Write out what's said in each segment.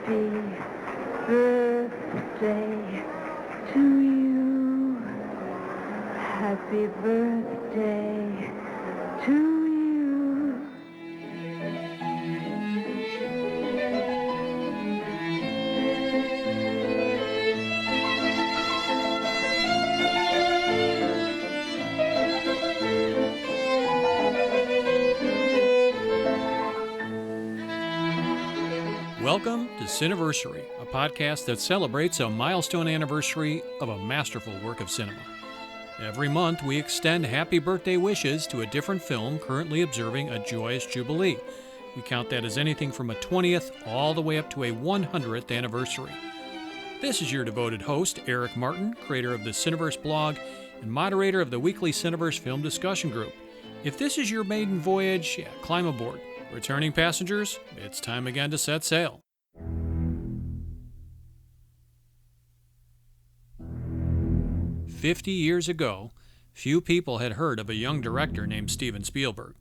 Happy birthday to you. Happy birthday to you. Welcome to Cineversary, a podcast that celebrates a milestone anniversary of a masterful work of cinema. Every month, we extend happy birthday wishes to a different film currently observing a joyous jubilee. We count that as anything from a 20th all the way up to a 100th anniversary. This is your devoted host, Eric Martin, creator of the Cineverse blog and moderator of the weekly Cineverse film discussion group. If this is your maiden voyage, climb aboard. Returning passengers, it's time again to set sail. "50 years ago, few people had heard of a young director named Steven Spielberg.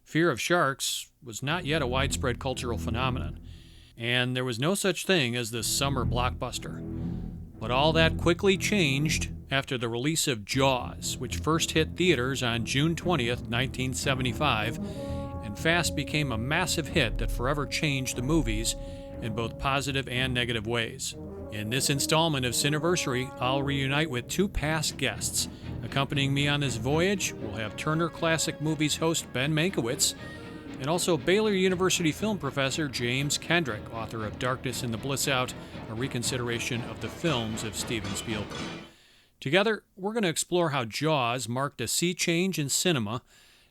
Fear of sharks was not yet a widespread cultural phenomenon, and there was no such thing as the summer blockbuster. But all that quickly changed after the release of Jaws, which first hit theaters on June 20th, 1975, and fast became a massive hit that forever changed the movies in both positive and negative ways. In this installment of Cineversary, I'll reunite with two past guests. Accompanying me on this voyage, we'll have Turner Classic Movies host Ben Mankiewicz, and also Baylor University film professor James Kendrick, author of Darkness in the Bliss Out, a reconsideration of the films of Steven Spielberg. Together, we're going to explore how Jaws marked a sea change in cinema,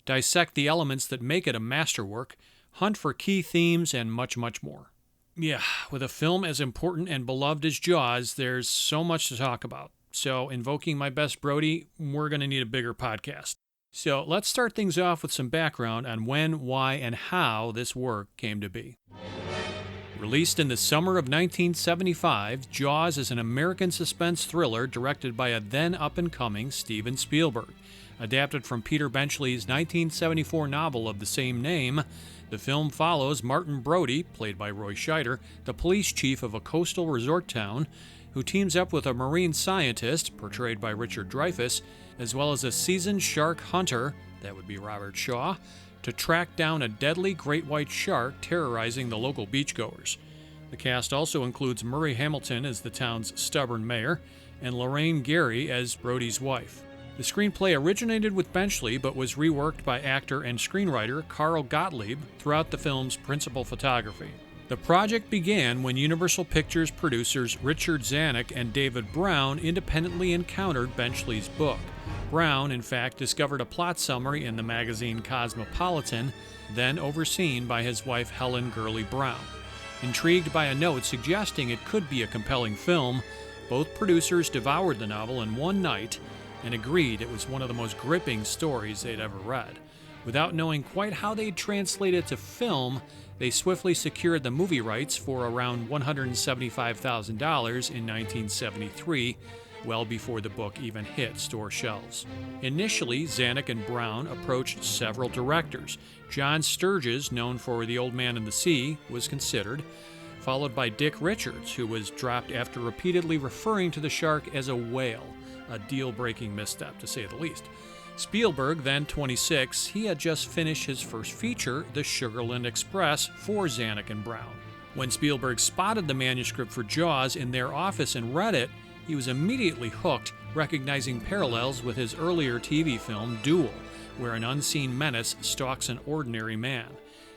dissect the elements that make it a masterwork, hunt for key themes, and much, much more. Yeah, with a film as important and beloved as Jaws, there's so much to talk about. So, invoking my best Brody, we're going to need a bigger podcast. So, let's start things off with some background on when, why, and how this work came to be. Released in the summer of 1975, Jaws is an American suspense thriller directed by a then up-and-coming Steven Spielberg. Adapted from Peter Benchley's 1974 novel of the same name, the film follows Martin Brody, played by Roy Scheider, the police chief of a coastal resort town, who teams up with a marine scientist, portrayed by Richard Dreyfuss, as well as a seasoned shark hunter, that would be Robert Shaw, to track down a deadly great white shark terrorizing the local beachgoers. The cast also includes Murray Hamilton as the town's stubborn mayor, and Lorraine Gary as Brody's wife. The screenplay originated with Benchley but was reworked by actor and screenwriter Carl Gottlieb throughout the film's principal photography. The project began when Universal Pictures producers Richard Zanuck and David Brown independently encountered Benchley's book. Brown, in fact, discovered a plot summary in the magazine Cosmopolitan, then overseen by his wife Helen Gurley Brown. Intrigued by a note suggesting it could be a compelling film, both producers devoured the novel in one night and agreed it was one of the most gripping stories they'd ever read. Without knowing quite how they'd translate it to film, they swiftly secured the movie rights for around $175,000 in 1973, well before the book even hit store shelves. Initially, Zanuck and Brown approached several directors. John Sturges, known for The Old Man and the Sea, was considered, followed by Dick Richards, who was dropped after repeatedly referring to the shark as a whale, a deal-breaking misstep, to say the least. Spielberg, then 26, he had just finished his first feature, The Sugarland Express, for Zanuck and Brown. When Spielberg spotted the manuscript for Jaws in their office and read it, he was immediately hooked, recognizing parallels with his earlier TV film, Duel, where an unseen menace stalks an ordinary man.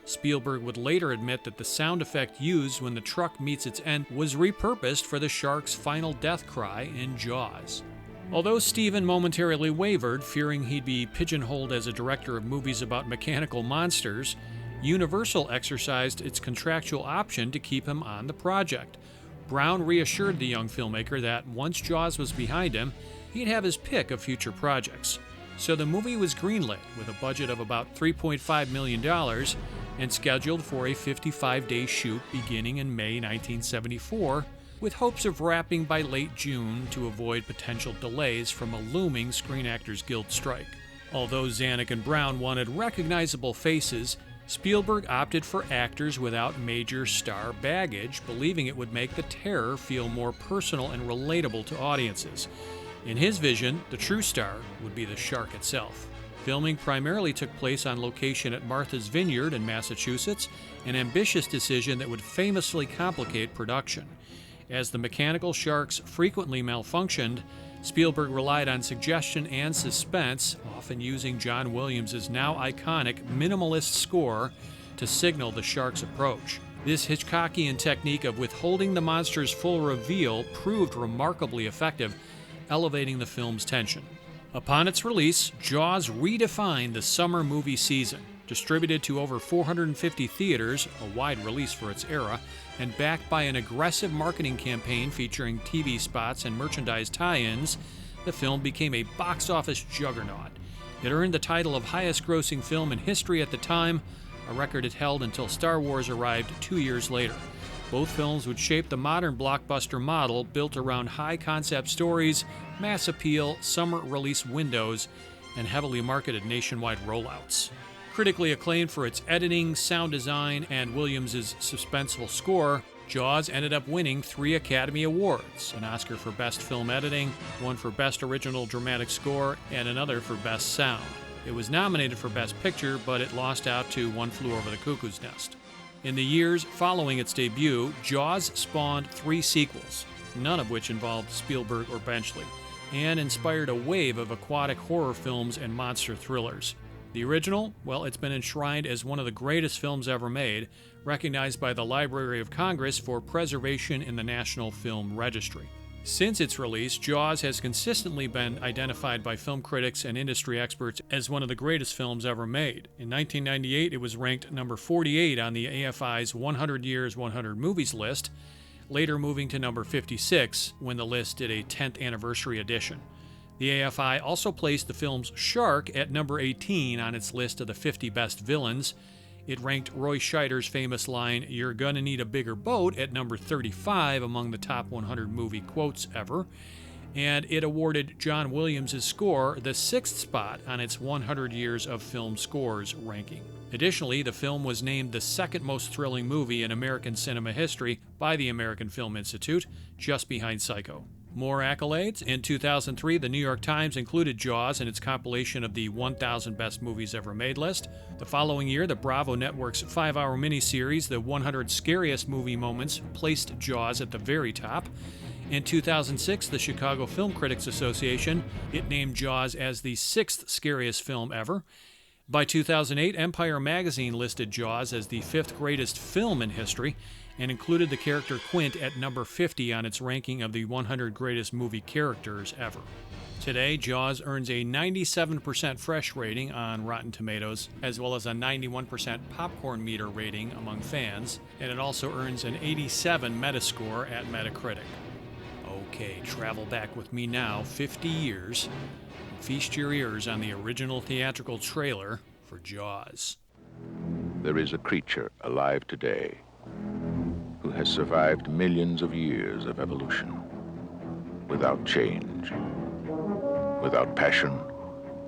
Spielberg would later admit that the sound effect used when the truck meets its end was repurposed for the shark's final death cry in Jaws. Although Steven momentarily wavered, fearing he'd be pigeonholed as a director of movies about mechanical monsters, Universal exercised its contractual option to keep him on the project. Brown reassured the young filmmaker that once Jaws was behind him, he'd have his pick of future projects. So the movie was greenlit with a budget of about $3.5 million and scheduled for a 55-day shoot beginning in May 1974, with hopes of wrapping by late June to avoid potential delays from a looming Screen Actors Guild strike. Although Zanuck and Brown wanted recognizable faces, Spielberg opted for actors without major star baggage, believing it would make the terror feel more personal and relatable to audiences. In his vision, the true star would be the shark itself. Filming primarily took place on location at Martha's Vineyard in Massachusetts, an ambitious decision that would famously complicate production. As the mechanical sharks frequently malfunctioned, Spielberg relied on suggestion and suspense, often using John Williams' now iconic minimalist score to signal the shark's approach. This Hitchcockian technique of withholding the monster's full reveal proved remarkably effective, elevating the film's tension. Upon its release, Jaws redefined the summer movie season. Distributed to over 450 theaters, a wide release for its era, and backed by an aggressive marketing campaign featuring TV spots and merchandise tie-ins, the film became a box office juggernaut. It earned the title of highest-grossing film in history at the time, a record it held until Star Wars arrived 2 years later. Both films would shape the modern blockbuster model built around high-concept stories, mass appeal, summer release windows, and heavily marketed nationwide rollouts. Critically acclaimed for its editing, sound design, and Williams' suspenseful score, Jaws ended up winning 3 Academy Awards, an Oscar for Best Film Editing, one for Best Original Dramatic Score, and another for Best Sound. It was nominated for Best Picture, but it lost out to One Flew Over the Cuckoo's Nest. In the years following its debut, Jaws spawned 3 sequels, none of which involved Spielberg or Benchley, and inspired a wave of aquatic horror films and monster thrillers. The original, well, it's been enshrined as one of the greatest films ever made, recognized by the Library of Congress for preservation in the National Film Registry. Since its release, Jaws has consistently been identified by film critics and industry experts as one of the greatest films ever made. In 1998, it was ranked number 48 on the AFI's 100 Years, 100 Movies list, later moving to number 56 when the list did a 10th anniversary edition. The AFI also placed the film's shark at number 18 on its list of the 50 best villains. It ranked Roy Scheider's famous line, "You're gonna need a bigger boat," at number 35 among the top 100 movie quotes ever. And it awarded John Williams' score the 6th spot on its 100 Years of Film Scores ranking. Additionally, the film was named the 2nd most thrilling movie in American cinema history by the American Film Institute, just behind Psycho. More accolades. In 2003, the New York Times included Jaws in its compilation of the 1,000 Best Movies Ever Made list. The following year, the Bravo Network's 5-hour miniseries, The 100 Scariest Movie Moments, placed Jaws at the very top. In 2006, the Chicago Film Critics Association, it named Jaws as the 6th scariest film ever. By 2008, Empire magazine listed Jaws as the 5th greatest film in history, and included the character Quint at number 50 on its ranking of the 100 greatest movie characters ever. Today, Jaws earns a 97% fresh rating on Rotten Tomatoes, as well as a 91% popcorn meter rating among fans, and it also earns an 87 Metascore at Metacritic. Okay, travel back with me now 50 years, and feast your ears on the original theatrical trailer for Jaws. There is a creature alive today who has survived millions of years of evolution without change, without passion,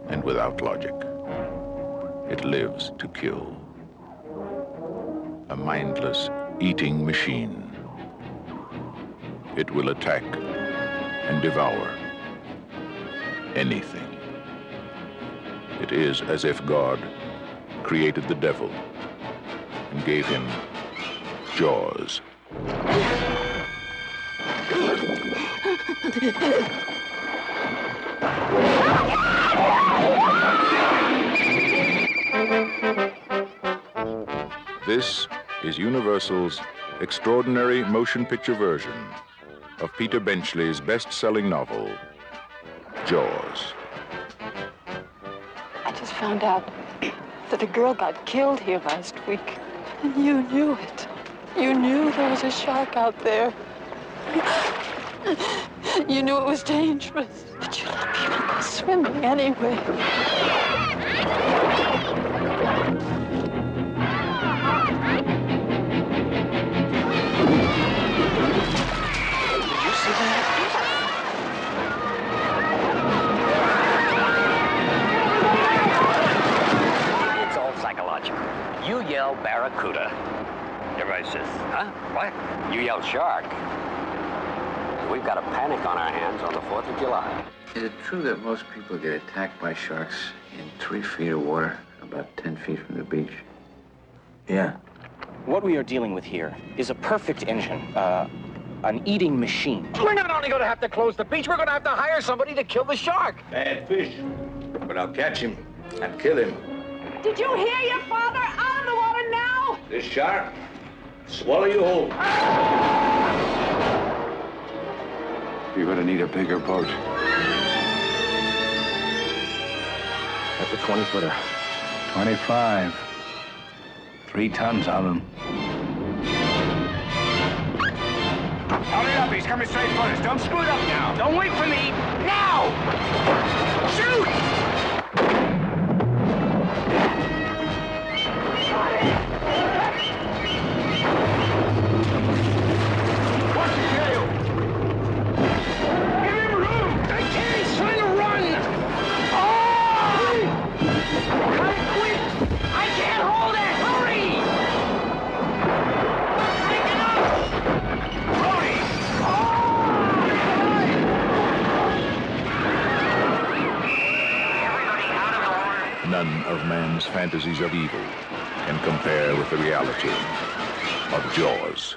and without logic. It lives to kill. A mindless eating machine. It will attack and devour anything. It is as if God created the devil and gave him jaws. This is Universal's extraordinary motion picture version of Peter Benchley's best-selling novel, Jaws. I just found out that a girl got killed here last week. And you knew it. You knew there was a shark out there. You knew it was dangerous, but you let people go swimming anyway. Did you see that? It's all psychological. You yell this? Huh? What? You yelled shark. We've got a panic on our hands on the 4th of July. Is it true that most people get attacked by sharks in 3 feet of water, about 10 feet from the beach? Yeah. What we are dealing with here is a perfect engine, an eating machine. We're not only going to have to close the beach, we're going to have to hire somebody to kill the shark. Bad fish. But I'll catch him and kill him. Did you hear your father? Out of the water now! This shark, swallow you whole. You're gonna need a bigger boat. That's a 20-footer. 25. 3 tons on him. Hurry up, he's coming straight for us. Don't screw it up now. Don't wait for me. Now! Shoot! What's the tail? Give him room! I can't, he's trying to run! Oh! Come quick! I can't hold it! Hurry! Break it up! Brody! None of man's fantasies of evil can compare with the reality of Jaws.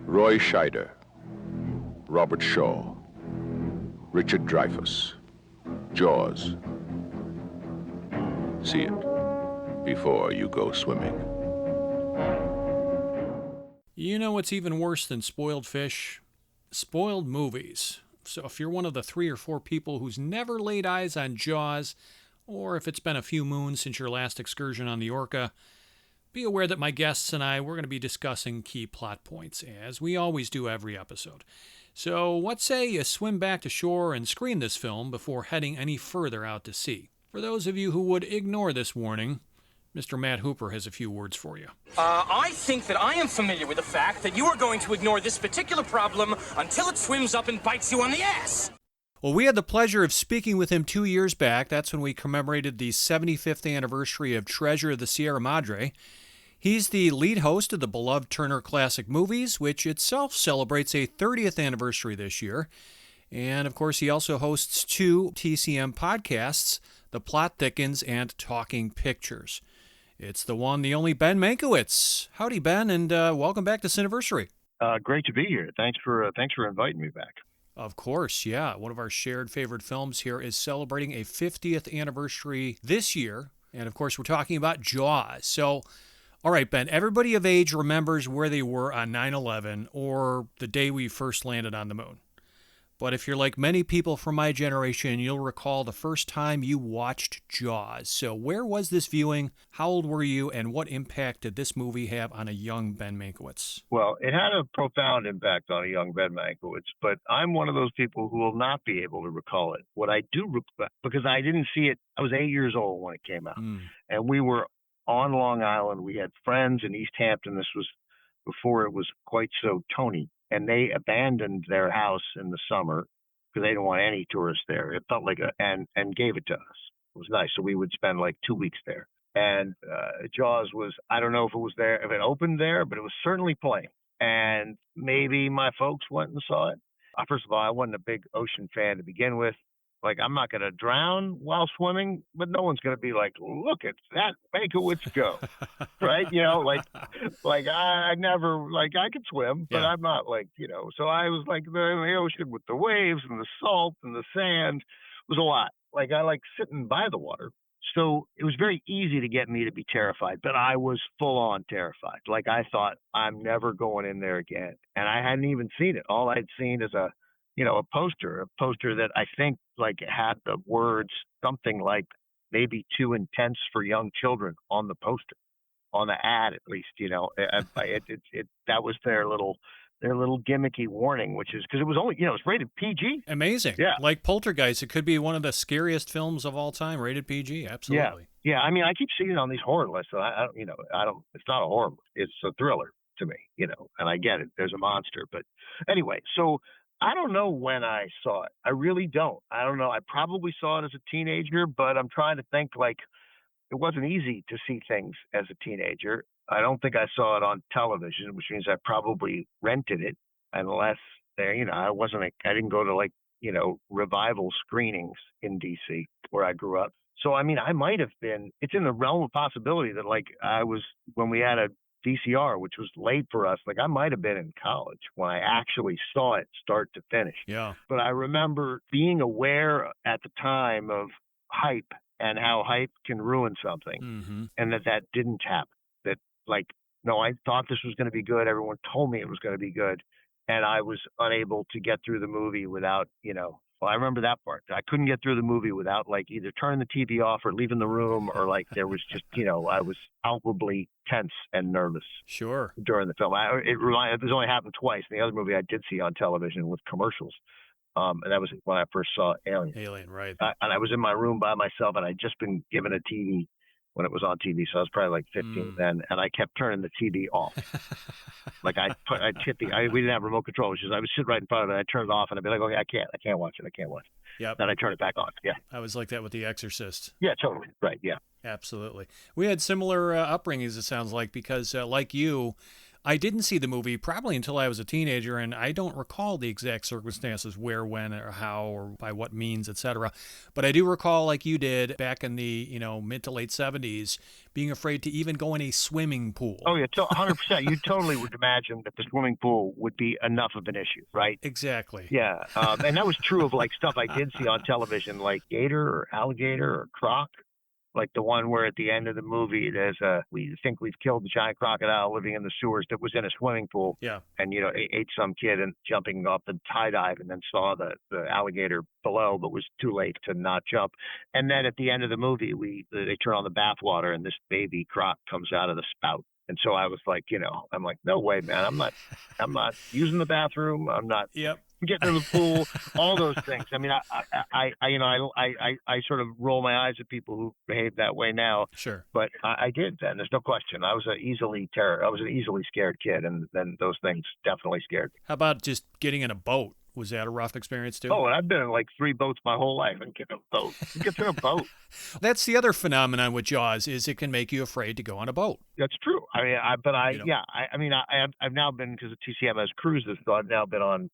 Roy Scheider, Robert Shaw, Richard Dreyfuss, Jaws. See it before you go swimming. You know what's even worse than spoiled fish? Spoiled movies. So if you're one of the 3 or 4 people who's never laid eyes on Jaws, or if it's been a few moons since your last excursion on the Orca, be aware that my guests and I, we're going to be discussing key plot points, as we always do every episode. So what say you swim back to shore and screen this film before heading any further out to sea? For those of you who would ignore this warning, Mr. Matt Hooper has a few words for you. I think that I am familiar with the fact that you are going to ignore this particular problem until it swims up and bites you on the ass. Well, we had the pleasure of speaking with him 2 years back. That's when we commemorated the 75th anniversary of Treasure of the Sierra Madre. He's the lead host of the beloved Turner Classic Movies, which itself celebrates a 30th anniversary this year. And, of course, he also hosts 2 TCM podcasts, The Plot Thickens and Talking Pictures. It's the one, the only Ben Mankiewicz. Howdy, Ben, and welcome back to Cineversary. Great to be here. Thanks for inviting me back. Of course, yeah. One of our shared favorite films here is celebrating a 50th anniversary this year. And, of course, we're talking about Jaws. So, all right, Ben, everybody of age remembers where they were on 9/11 or the day we first landed on the moon. But if you're like many people from my generation, you'll recall the first time you watched Jaws. So where was this viewing? How old were you? And what impact did this movie have on a young Ben Mankiewicz? Well, it had a profound impact on a young Ben Mankiewicz, but I'm one of those people who will not be able to recall it. What I do, because I didn't see it, I was 8 years old when it came out. And we were on Long Island. We had friends in East Hampton. This was before it was quite so Tony. And they abandoned their house in the summer because they didn't want any tourists there. It felt like and gave it to us. It was nice. So we would spend like 2 weeks there. And Jaws was, I don't know if it was there, if it opened there, but it was certainly playing. And maybe my folks went and saw it. First of all, I wasn't a big ocean fan to begin with. Like, I'm not going to drown while swimming, but no one's going to be like, look at that Mankiewicz go, right? You know, like I never, like, I could swim, but I'm not like, you know. So I was like, the ocean with the waves and the salt and the sand was a lot. Like, I like sitting by the water. So it was very easy to get me to be terrified, but I was full on terrified. Like, I thought, I'm never going in there again. And I hadn't even seen it. All I'd seen is a poster that I think like had the words something like maybe too intense for young children on the poster, on the ad at least, you know. That was their little gimmicky warning, which is because it was only, you know, it's rated PG. Amazing. Yeah. Like Poltergeist, it could be one of the scariest films of all time, rated PG. Absolutely. Yeah. I mean, I keep seeing it on these horror lists. So I don't, it's not a horror. It's a thriller to me, you know, and I get it. There's a monster, but anyway, so I don't know when I saw it. I really don't. I don't know. I probably saw it as a teenager, but I'm trying to think, like, it wasn't easy to see things as a teenager. I don't think I saw it on television, which means I probably rented it, unless there, I didn't go to like, revival screenings in DC where I grew up. So, I mean, I might have been, it's in the realm of possibility that like when we had a VCR, which was late for us, like I might have been in college when I actually saw it start to finish. Yeah. But I remember being aware at the time of hype and how hype can ruin something, and that didn't happen. That like, no, I thought this was going to be good. Everyone told me it was going to be good. And I was unable to get through the movie without, well, I remember that part. I couldn't get through the movie without like either turning the TV off or leaving the room, or like there was just, I was palpably tense and nervous. Sure. During the film. It only happened twice. In the other movie I did see on television with commercials. And that was when I first saw Alien. Alien, right. And I was in my room by myself, and I'd just been given a TV when it was on TV. So I was probably like 15 then, and I kept turning the TV off. Like we didn't have remote control, which is I would sit right in front of it, and I'd turn it off, and I'd be like, okay, I can't watch it. Yep. Then I turn it back on. Yeah. I was like that with The Exorcist. Yeah, totally. Right. Yeah. Absolutely. We had similar upbringings, it sounds like, because like you, I didn't see the movie probably until I was a teenager, and I don't recall the exact circumstances, where, when, or how, or by what means, etc. But I do recall, like you did, back in the mid to late 70s, being afraid to even go in a swimming pool. Oh yeah, 100%. You totally would imagine that the swimming pool would be enough of an issue, right? Exactly. Yeah, and that was true of like stuff I did see on television, like gator or alligator or croc. Like the one where at the end of the movie, we think we've killed the giant crocodile living in the sewers that was in a swimming pool. Yeah. And, ate some kid and jumping off the tie dive, and then saw the alligator below, but was too late to not jump. And then at the end of the movie, they turn on the bathwater, and this baby croc comes out of the spout. And so I was like, I'm like, no way, man. I'm not using the bathroom. I'm not. Yep. Getting in the pool, all those things. I mean, I sort of roll my eyes at people who behave that way now. Sure. But I did then. There's no question. I was an easily scared kid, and then those things definitely scared me. How about just getting in a boat? Was that a rough experience too? Oh, and I've been in like 3 boats my whole life. And get in a boat. Get in a boat. That's the other phenomenon with Jaws, is it can make you afraid to go on a boat. That's true. I mean, I've now been, because the TCM has cruises, so I've now been on,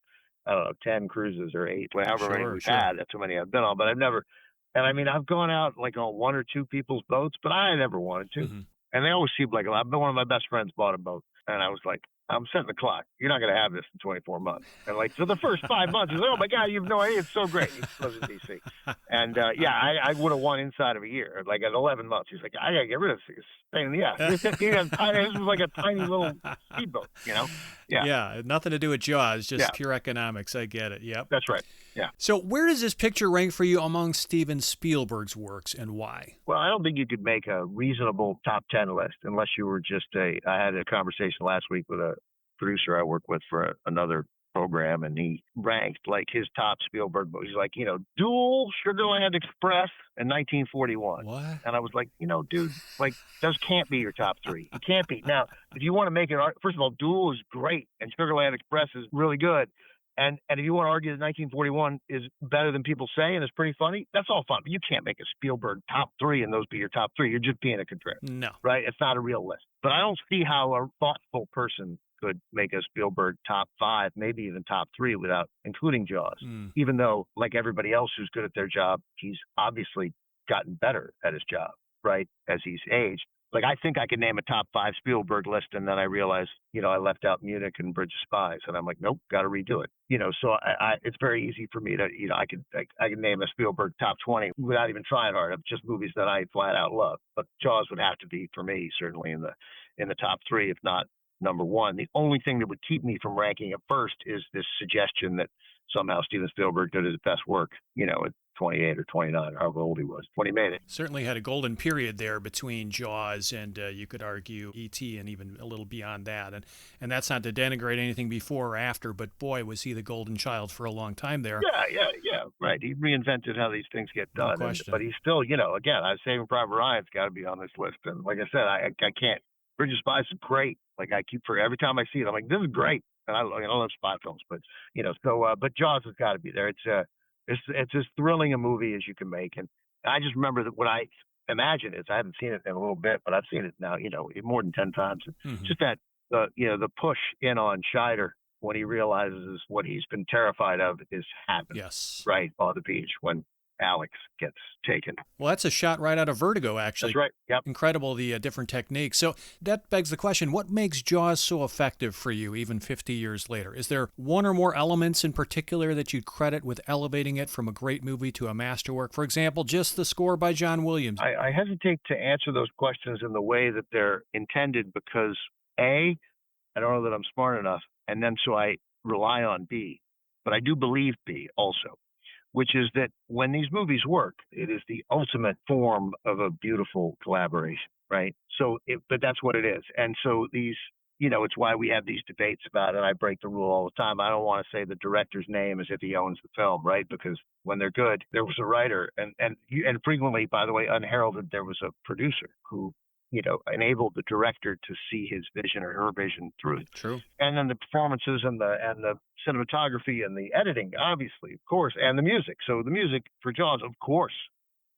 I don't know, 10 cruises or 8, however many we've had. That's how many I've been on. But I've gone out like on 1 or 2 people's boats, but I never wanted to. And they always seemed like, one of my best friends bought a boat, and I was like, I'm setting the clock. You're not going to have this in 24 months. And like, so the first 5 months, he's like, oh my God, you have no idea. It's so great. He lives in DC. And I would have won inside of a year. Like at 11 months, he's like, I got to get rid of this. Pain in the ass. This was like a tiny little speedboat, Yeah. Yeah. Nothing to do with Jaws, just pure economics. I get it. Yep. That's right. Yeah. So where does this picture rank for you among Steven Spielberg's works, and why? Well, I don't think you could make a reasonable top 10 list unless you were just I had a conversation last week with a producer I work with for another program, and he ranked like his top Spielberg books. He's like, Duel, Sugarland Express, and 1941. What? And I was like, dude, like those can't be your top 3. It can't be. Now, if you want to make it, first of all, Duel is great, and Sugarland Express is really good. And if you want to argue that 1941 is better than people say and it's pretty funny, that's all fun. But you can't make a Spielberg top 3 and those be your top 3. You're just being a contrarian. No. Right? It's not a real list. But I don't see how a thoughtful person could make a Spielberg top 5, maybe even top 3 without including Jaws. Even though, like everybody else who's good at their job, he's obviously gotten better at his job, right, as he's aged. Like, I think I could name a top 5 Spielberg list, and then I realized, I left out Munich and Bridge of Spies, and I'm like, nope, got to redo it. So it's very easy for me to, I could name a Spielberg top 20 without even trying hard of just movies that I flat out love. But Jaws would have to be, for me, certainly in the top 3, if not number 1. The only thing that would keep me from ranking it first is this suggestion that somehow Steven Spielberg did his best work, at 28 or 29, however old he was when he made it. Certainly had a golden period there between Jaws and you could argue E.T. and even a little beyond that. And that's not to denigrate anything before or after, but boy, was he the golden child for a long time there. Yeah, right. He reinvented how these things get done. No question. But he's still, again, I was Saving Private Ryan's got to be on this list. And like I said, I can't. Bridge of Spies is great. Like every time I see it, I'm like, this is great. And I love spy films, but but Jaws has got to be there. It's as thrilling a movie as you can make. And I just remember that when I imagine it. I haven't seen it in a little bit, but I've seen it now, more than 10 times. Just that, the push in on Scheider when he realizes what he's been terrified of is happening. Yes. Right on the beach when Alex gets taken. Well, that's a shot right out of Vertigo, actually. That's right. Yep. Incredible, the different techniques. So that begs the question, what makes Jaws so effective for you even 50 years later? Is there one or more elements in particular that you'd credit with elevating it from a great movie to a masterwork? For example, just the score by John Williams. I hesitate to answer those questions in the way that they're intended because, A, I don't know that I'm smart enough, and then so I rely on B. But I do believe B also, which is that when these movies work, it is the ultimate form of a beautiful collaboration, right? But that's what it is. And so these, it's why we have these debates about it. I break the rule all the time. I don't want to say the director's name as if he owns the film, right? Because when they're good, there was a writer, and frequently, by the way, unheralded, there was a producer who enabled the director to see his vision or her vision through. True. And then the performances and the cinematography and the editing, obviously, of course, and the music. So the music for Jaws, of course,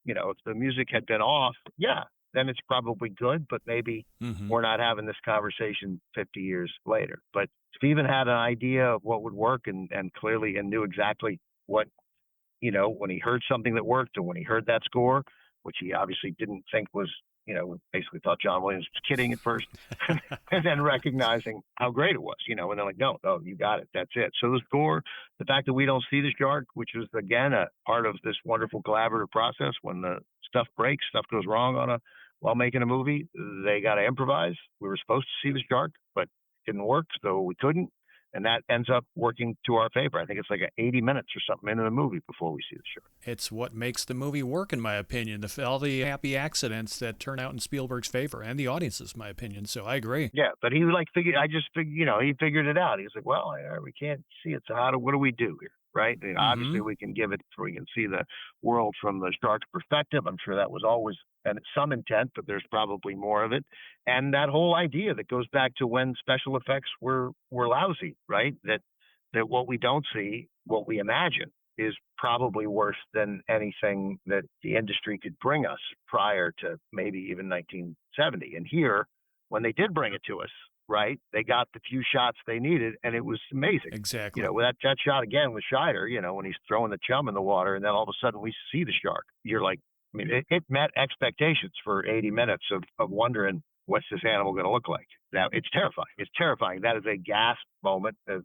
if the music had been off, yeah, then it's probably good, but maybe we're not having this conversation 50 years later. But Steven had an idea of what would work and clearly and knew exactly what, when he heard something that worked and when he heard that score, which he obviously didn't think was, basically thought John Williams was kidding at first, and then recognizing how great it was, and they're like, no, you got it. That's it. So the score, the fact that we don't see the shark, which is, again, a part of this wonderful collaborative process. When the stuff breaks, stuff goes wrong while making a movie, they got to improvise. We were supposed to see the shark, but it didn't work, so we couldn't. And that ends up working to our favor. I think it's like 80 minutes or something into the movie before we see the shark. It's what makes the movie work, in my opinion. All the happy accidents that turn out in Spielberg's favor, and the audience's, my opinion. So I agree. Yeah, but he figured. He figured it out. He was like, well, we can't see it. So what do we do here? Right? Obviously, we can see the world from the shark's perspective. I'm sure that was always and some intent, but there's probably more of it. And that whole idea that goes back to when special effects were lousy, right? That what we don't see, what we imagine, is probably worse than anything that the industry could bring us prior to maybe even 1970. And here, when they did bring it to us, right, they got the few shots they needed, and it was amazing. Exactly. That shot again with Scheider, when he's throwing the chum in the water, and then all of a sudden we see the shark. You're like, it met expectations for 80 minutes of wondering, what's this animal going to look like? Now, it's terrifying. It's terrifying. That is a gasp moment. It's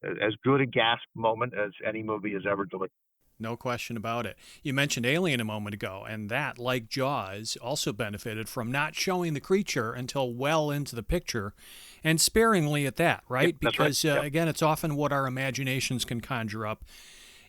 as good a gasp moment as any movie has ever delivered. No question about it. You mentioned Alien a moment ago, and that, like Jaws, also benefited from not showing the creature until well into the picture, and sparingly at that, right? Yep, that's because, right. Yep. Again, it's often what our imaginations can conjure up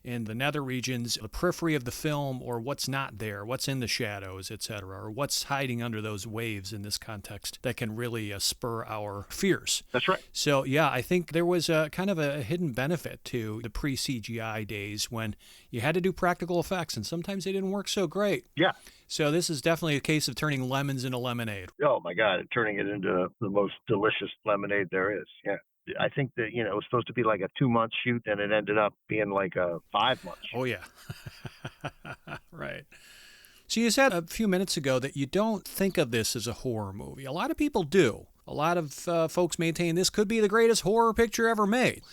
in the nether regions, the periphery of the film, or what's not there, what's in the shadows, etc., or what's hiding under those waves in this context that can really spur our fears. That's right. So, yeah, I think there was a kind of a hidden benefit to the pre-CGI days when you had to do practical effects, and sometimes they didn't work so great. Yeah. So this is definitely a case of turning lemons into lemonade. Oh, my God, turning it into the most delicious lemonade there is, yeah. I think that, it was supposed to be like a 2-month shoot, and it ended up being like a 5-month shoot. Oh, yeah. Right. So you said a few minutes ago that you don't think of this as a horror movie. A lot of people do. A lot of folks maintain this could be the greatest horror picture ever made.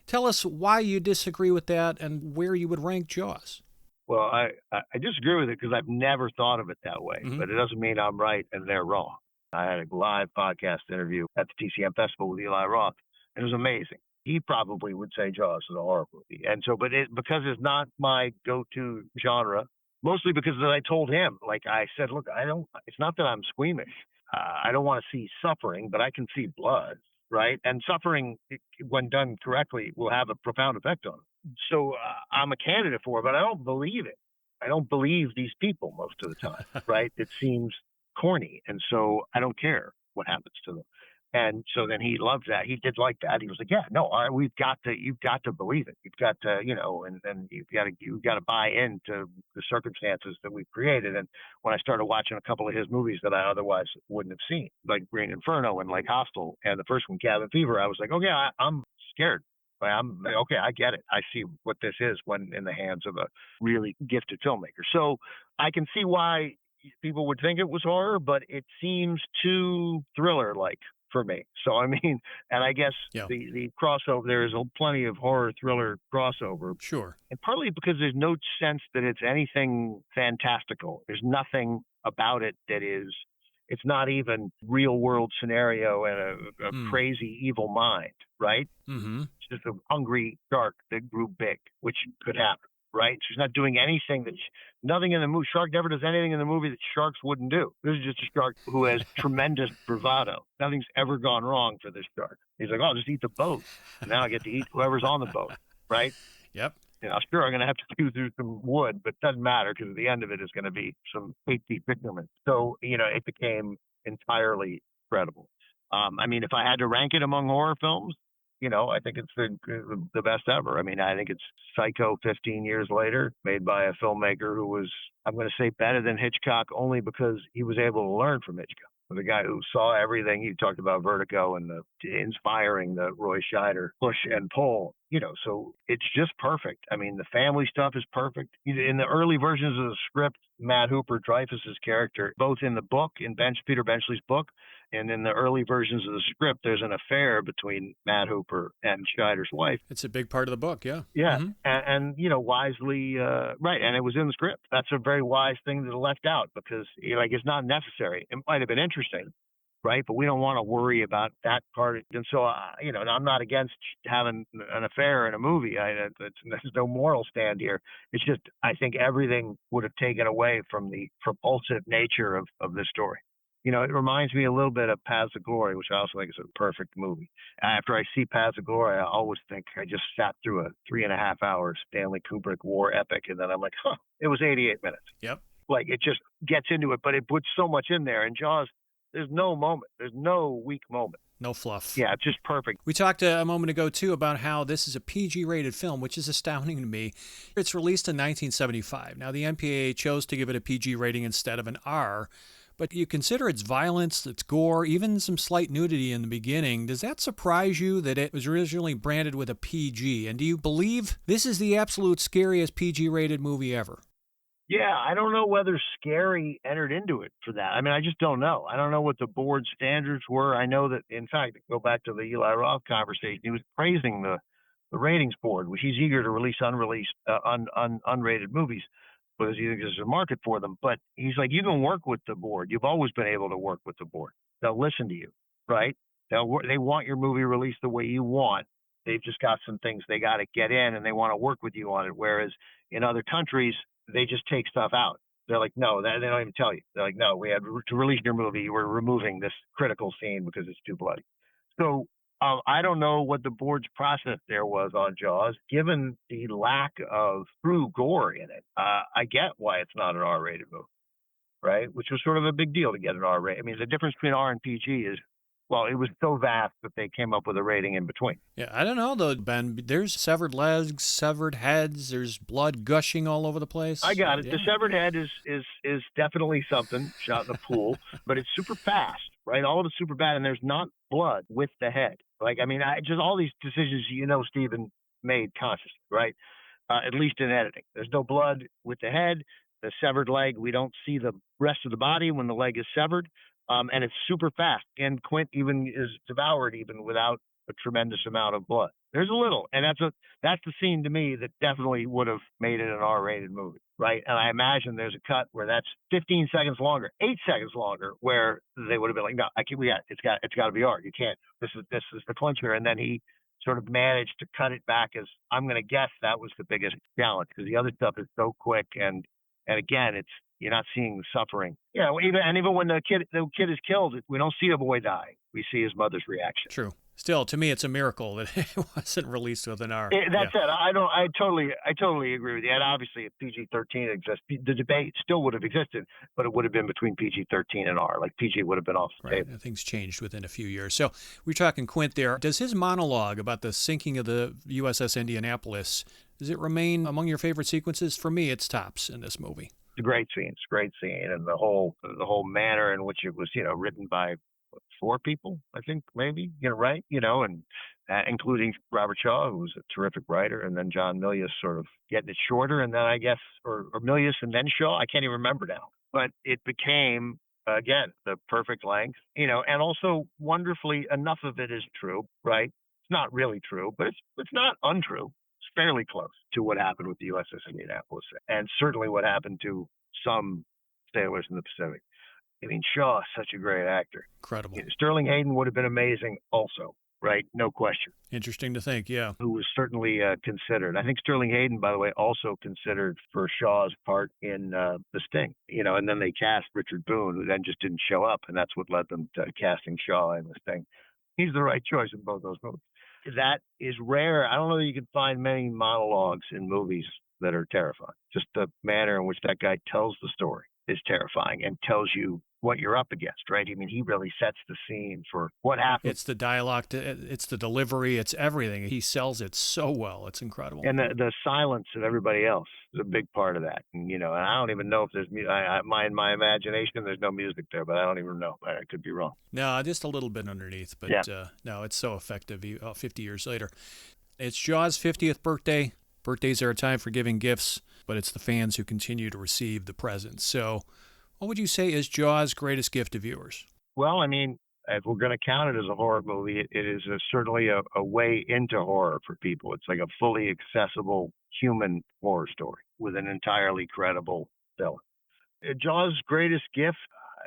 Tell us why you disagree with that and where you would rank Jaws. Well, I disagree with it because I've never thought of it that way, but it doesn't mean I'm right and they're wrong. I had a live podcast interview at the TCM Festival with Eli Roth. It was amazing. He probably would say Jaws is a horror movie. And so, because it's not my go-to genre, mostly because I told him, like I said, look, it's not that I'm squeamish. I don't want to see suffering, but I can see blood, right? And suffering, when done correctly, will have a profound effect on it. So I'm a candidate for it, but I don't believe it. I don't believe these people most of the time, right? It seems corny. And so I don't care what happens to them. And so then he loved that. He did like that. He was like, yeah, no, you've got to believe it. You've got to, and you've got to buy into the circumstances that we've created. And when I started watching a couple of his movies that I otherwise wouldn't have seen, like Green Inferno and like Hostel, and the first one, Cabin Fever, I was like, oh yeah, I'm scared I'm okay. I get it. I see what this is when in the hands of a really gifted filmmaker. So I can see why people would think it was horror, but it seems too thriller-like for me. So I mean, and I guess the crossover, there is plenty of horror thriller crossover. Sure. And partly because there's no sense that it's anything fantastical. There's nothing about it that is, it's not even real world scenario and a crazy evil mind, right? Mm-hmm. It's just a hungry shark that grew big, which could happen, right? She's not doing anything nothing in the movie. Shark never does anything in the movie that sharks wouldn't do. This is just a shark who has tremendous bravado. Nothing's ever gone wrong for this shark. He's like, oh, just eat the boat. Now I get to eat whoever's on the boat, right? Yep. You know, sure, I'm going to have to chew through some wood, but it doesn't matter because at the end of it is going to be some tasty fishermen. So, you know, it became entirely credible. I mean, if I had to rank it among horror films, you know, I think it's the best ever. I mean, I think it's Psycho 15 years later, made by a filmmaker who was, I'm going to say, better than Hitchcock only because he was able to learn from Hitchcock. The guy who saw everything. You talked about Vertigo and inspiring the Roy Scheider push and pull, you know, so it's just perfect. I mean, the family stuff is perfect. In the early versions of the script, Matt Hooper, Dreyfuss's character, both in the book, in Peter Benchley's book, and in the early versions of the script, there's an affair between Matt Hooper and Scheider's wife. It's a big part of the book, yeah. Yeah, Mm-hmm. and you know, wisely, right, and it was in the script. That's a very wise thing that left out because, you know, like, it's not necessary. It might have been interesting, right, but we don't want to worry about that part. And so, you know, I'm not against having an affair in a movie. There's no moral stand here. It's just, I think everything would have taken away from the propulsive nature of this story. You know, it reminds me a little bit of Paths of Glory, which I also think is a perfect movie. After I see Paths of Glory, I always think I just sat through a 3.5 hour Stanley Kubrick war epic, and then I'm like, it was 88 minutes. Yep. Like, it just gets into it, but it puts so much in there. And Jaws, there's no moment. There's no weak moment. No fluff. Yeah, it's just perfect. We talked a moment ago, too, about how this is a PG-rated film, which is astounding to me. It's released in 1975. Now, the MPAA chose to give it a PG rating instead of an R, but you consider its violence, its gore, even some slight nudity in the beginning. Does that surprise you that it was originally branded with a PG? And do you believe this is the absolute scariest PG-rated movie ever? Yeah, I don't know whether scary entered into it for that. I mean, I just don't know. I don't know what the board standards were. I know that, in fact, go back to the Eli Roth conversation, he was praising the ratings board, which he's eager to release unrated movies because he thinks there's a market for them. But he's like, you can work with the board. You've always been able to work with the board. They'll listen to you, right? They want your movie released the way you want. They've just got some things they got to get in, and they want to work with you on it. Whereas in other countries, they just take stuff out. They're like, no, they don't even tell you. They're like, no, we had to release your movie. We're removing this critical scene because it's too bloody. So I don't know what the board's process there was on Jaws. Given the lack of true gore in it, I get why it's not an R-rated movie, right? Which was sort of a big deal to get an R-rated. I mean, the difference between R and PG is, well, it was so vast that they came up with a rating in between. Yeah, I don't know, though, Ben. There's severed legs, severed heads. There's blood gushing all over the place. I got it. Yeah. The severed head is definitely something, shot in the pool, but it's super fast, right? All of it's super bad, and there's not blood with the head. Like, I mean, just all these decisions, you know, Stephen made consciously, right? At least in editing. There's no blood with the head. The severed leg, we don't see the rest of the body when the leg is severed. And it's super fast. And Quint even is devoured even without a tremendous amount of blood. There's a little, and that's the scene to me that definitely would have made it an R-rated movie, right? And I imagine there's a cut where that's 15 seconds longer, 8 seconds longer, where they would have been like, no, it's got to be R. You can't. This is the clincher. And then he sort of managed to cut it back. As I'm going to guess that was the biggest challenge because the other stuff is so quick and again, you're not seeing the suffering. Yeah, even when the kid is killed, we don't see the boy die. We see his mother's reaction. True. Still, to me, it's a miracle that it wasn't released with an R. That's it. I totally agree with you. And obviously, if PG-13 exists, the debate still would have existed, but it would have been between PG-13 and R. Like PG would have been off the table. Things changed within a few years. So we're talking Quint there. Does his monologue about the sinking of the USS Indianapolis, does it remain among your favorite sequences? For me, it's tops in this movie. It's a great scene. It's a great scene, and the whole manner in which it was, written by 4 people, I think, maybe, right? And including Robert Shaw, who was a terrific writer, and then John Milius sort of getting it shorter, and then I guess, or Milius and then Shaw, I can't even remember now. But it became, again, the perfect length, and also wonderfully, enough of it is true, right? It's not really true, but it's not untrue. It's fairly close to what happened with the USS Indianapolis, and certainly what happened to some sailors in the Pacific. I mean, Shaw is such a great actor. Incredible. Sterling Hayden would have been amazing also, right? No question. Interesting to think, yeah. Who was certainly considered. I think Sterling Hayden, by the way, also considered for Shaw's part in The Sting, and then they cast Richard Boone, who then just didn't show up, and that's what led them to casting Shaw in The Sting. He's the right choice in both those movies. That is rare. I don't know that you can find many monologues in movies that are terrifying. Just the manner in which that guy tells the story is terrifying and tells you what you're up against, right? I mean, he really sets the scene for what happens. It's the dialogue, it's the delivery, it's everything. He sells it so well. It's incredible. And the silence of everybody else is a big part of that. And, and I don't even know if there's music. In my imagination, there's no music there, but I don't even know. I could be wrong. No, just a little bit underneath. But no, it's so effective 50 years later. It's Jaws' 50th birthday. Birthdays are a time for giving gifts, but it's the fans who continue to receive the presents. So what would you say is Jaws' greatest gift to viewers? Well, I mean, if we're going to count it as a horror movie, it is certainly a way into horror for people. It's like a fully accessible human horror story with an entirely credible villain. Jaws' greatest gift,